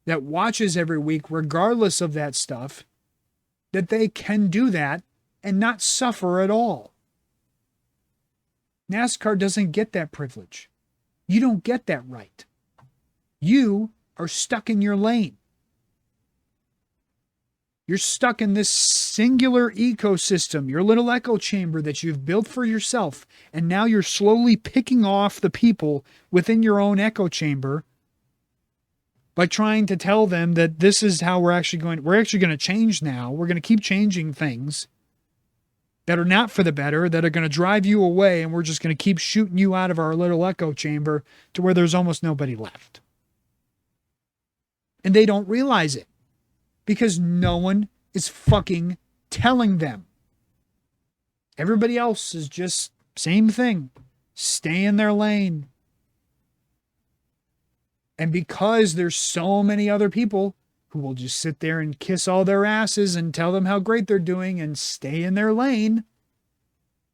that watches every week, regardless of that stuff, that they can do that and not suffer at all. NASCAR doesn't get that privilege. You don't get that right. You are stuck in your lane. You're stuck in this singular ecosystem, your little echo chamber that you've built for yourself, and now you're slowly picking off the people within your own echo chamber by trying to tell them that this is how we're actually going to change now. We're going to keep changing things that are not for the better, that are going to drive you away, and we're just going to keep shooting you out of our little echo chamber to where there's almost nobody left. And they don't realize it because no one is fucking telling them. Everybody else is just same thing. Stay in their lane. And because there's so many other people who will just sit there and kiss all their asses and tell them how great they're doing and stay in their lane,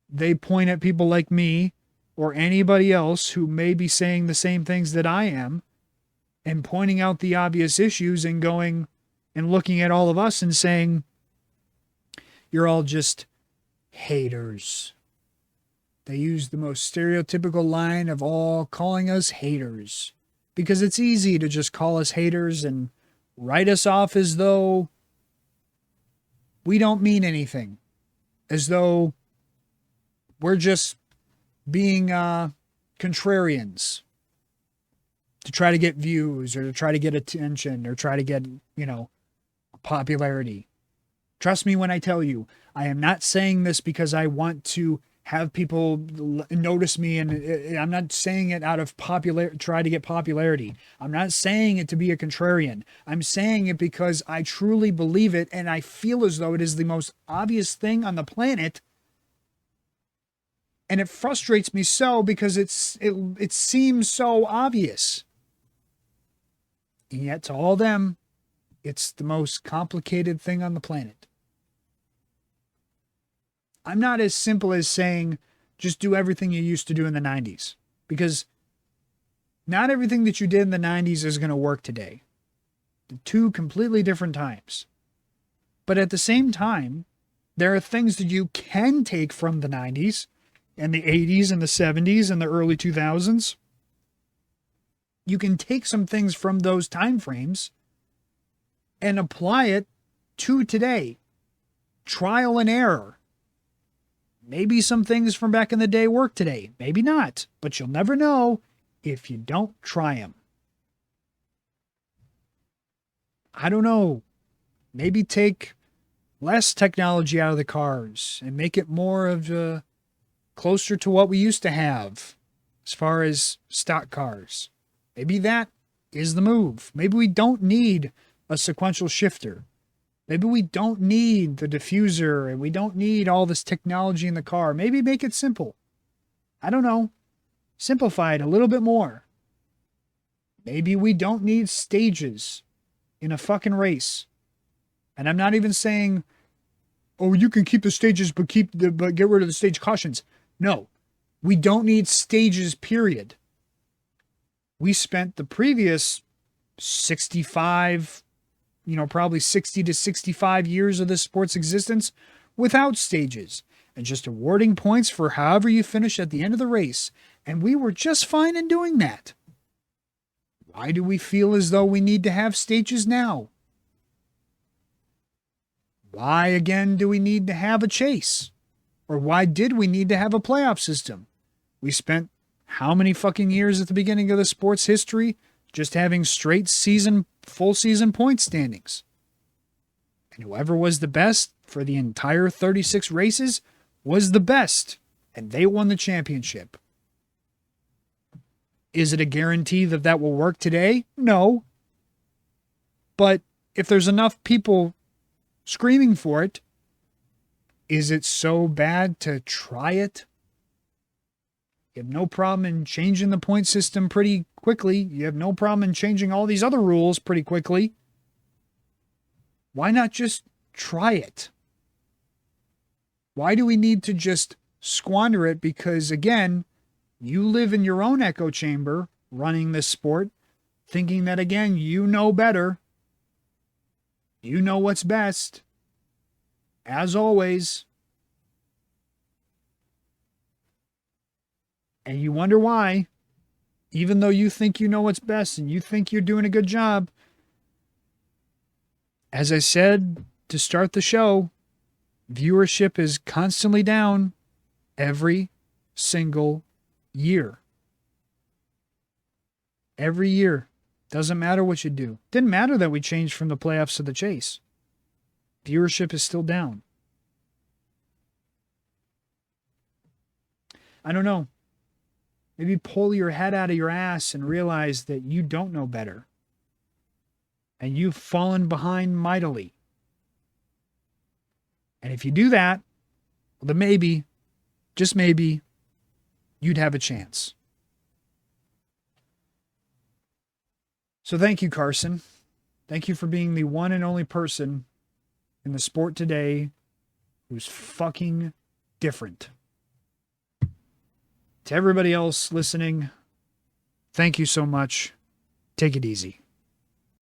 they point at people like me or anybody else who may be saying the same things that I am and pointing out the obvious issues and going and looking at all of us and saying, you're all just haters. They use the most stereotypical line of all, calling us haters, because it's easy to just call us haters and write us off as though we don't mean anything, as though we're just being contrarians to try to get views or to try to get attention or try to get, popularity. Trust me when I tell you, I am not saying this because I want to have people notice me, and I'm not saying it out of try to get popularity. I'm not saying it to be a contrarian. I'm saying it because I truly believe it, and I feel as though it is the most obvious thing on the planet And it frustrates me so because it seems so obvious. And yet to all them, it's the most complicated thing on the planet. I'm not as simple as saying just do everything you used to do in the 90s, because not everything that you did in the 90s is going to work today. Two completely different times. But at the same time, there are things that you can take from the 90s and the 80s and the 70s and the early 2000s. You can take some things from those time frames and apply it to today. Trial and error. Maybe some things from back in the day work today. Maybe not. But you'll never know if you don't try them. I don't know. Maybe take less technology out of the cars and make it more of closer to what we used to have as far as stock cars. Maybe that is the move. Maybe we don't need a sequential shifter. Maybe we don't need the diffuser and we don't need all this technology in the car. Maybe make it simple. I don't know. Simplify it a little bit more. Maybe we don't need stages in a fucking race. And I'm not even saying, oh, you can keep the stages but get rid of the stage cautions. No. We don't need stages, period. We spent the previous 65, probably 60 to 65 years of this sport's existence without stages and just awarding points for however you finish at the end of the race. And we were just fine in doing that. Why do we feel as though we need to have stages now? Why, again, do we need to have a chase? Or why did we need to have a playoff system? We spent how many fucking years at the beginning of the sport's history just having straight season, full season point standings? And whoever was the best for the entire 36 races was the best, and they won the championship. Is it a guarantee that that will work today? No. But if there's enough people screaming for it, is it so bad to try it? You have no problem in changing the point system pretty quickly. You have no problem in changing all these other rules pretty quickly. Why not just try it? Why do we need to just squander it? Because again, you live in your own echo chamber running this sport, thinking that again, you know better. You know what's best. As always. And you wonder why, even though you think you know what's best and you think you're doing a good job. As I said to start the show, viewership is constantly down every single year. Every year. Doesn't matter what you do. Didn't matter that we changed from the playoffs to the chase. Viewership is still down. I don't know. Maybe pull your head out of your ass and realize that you don't know better. And you've fallen behind mightily. And if you do that, well, then maybe, just maybe, you'd have a chance. So thank you, Carson. Thank you for being the one and only person in the sport today who's fucking different. To everybody else listening, thank you so much. Take it easy.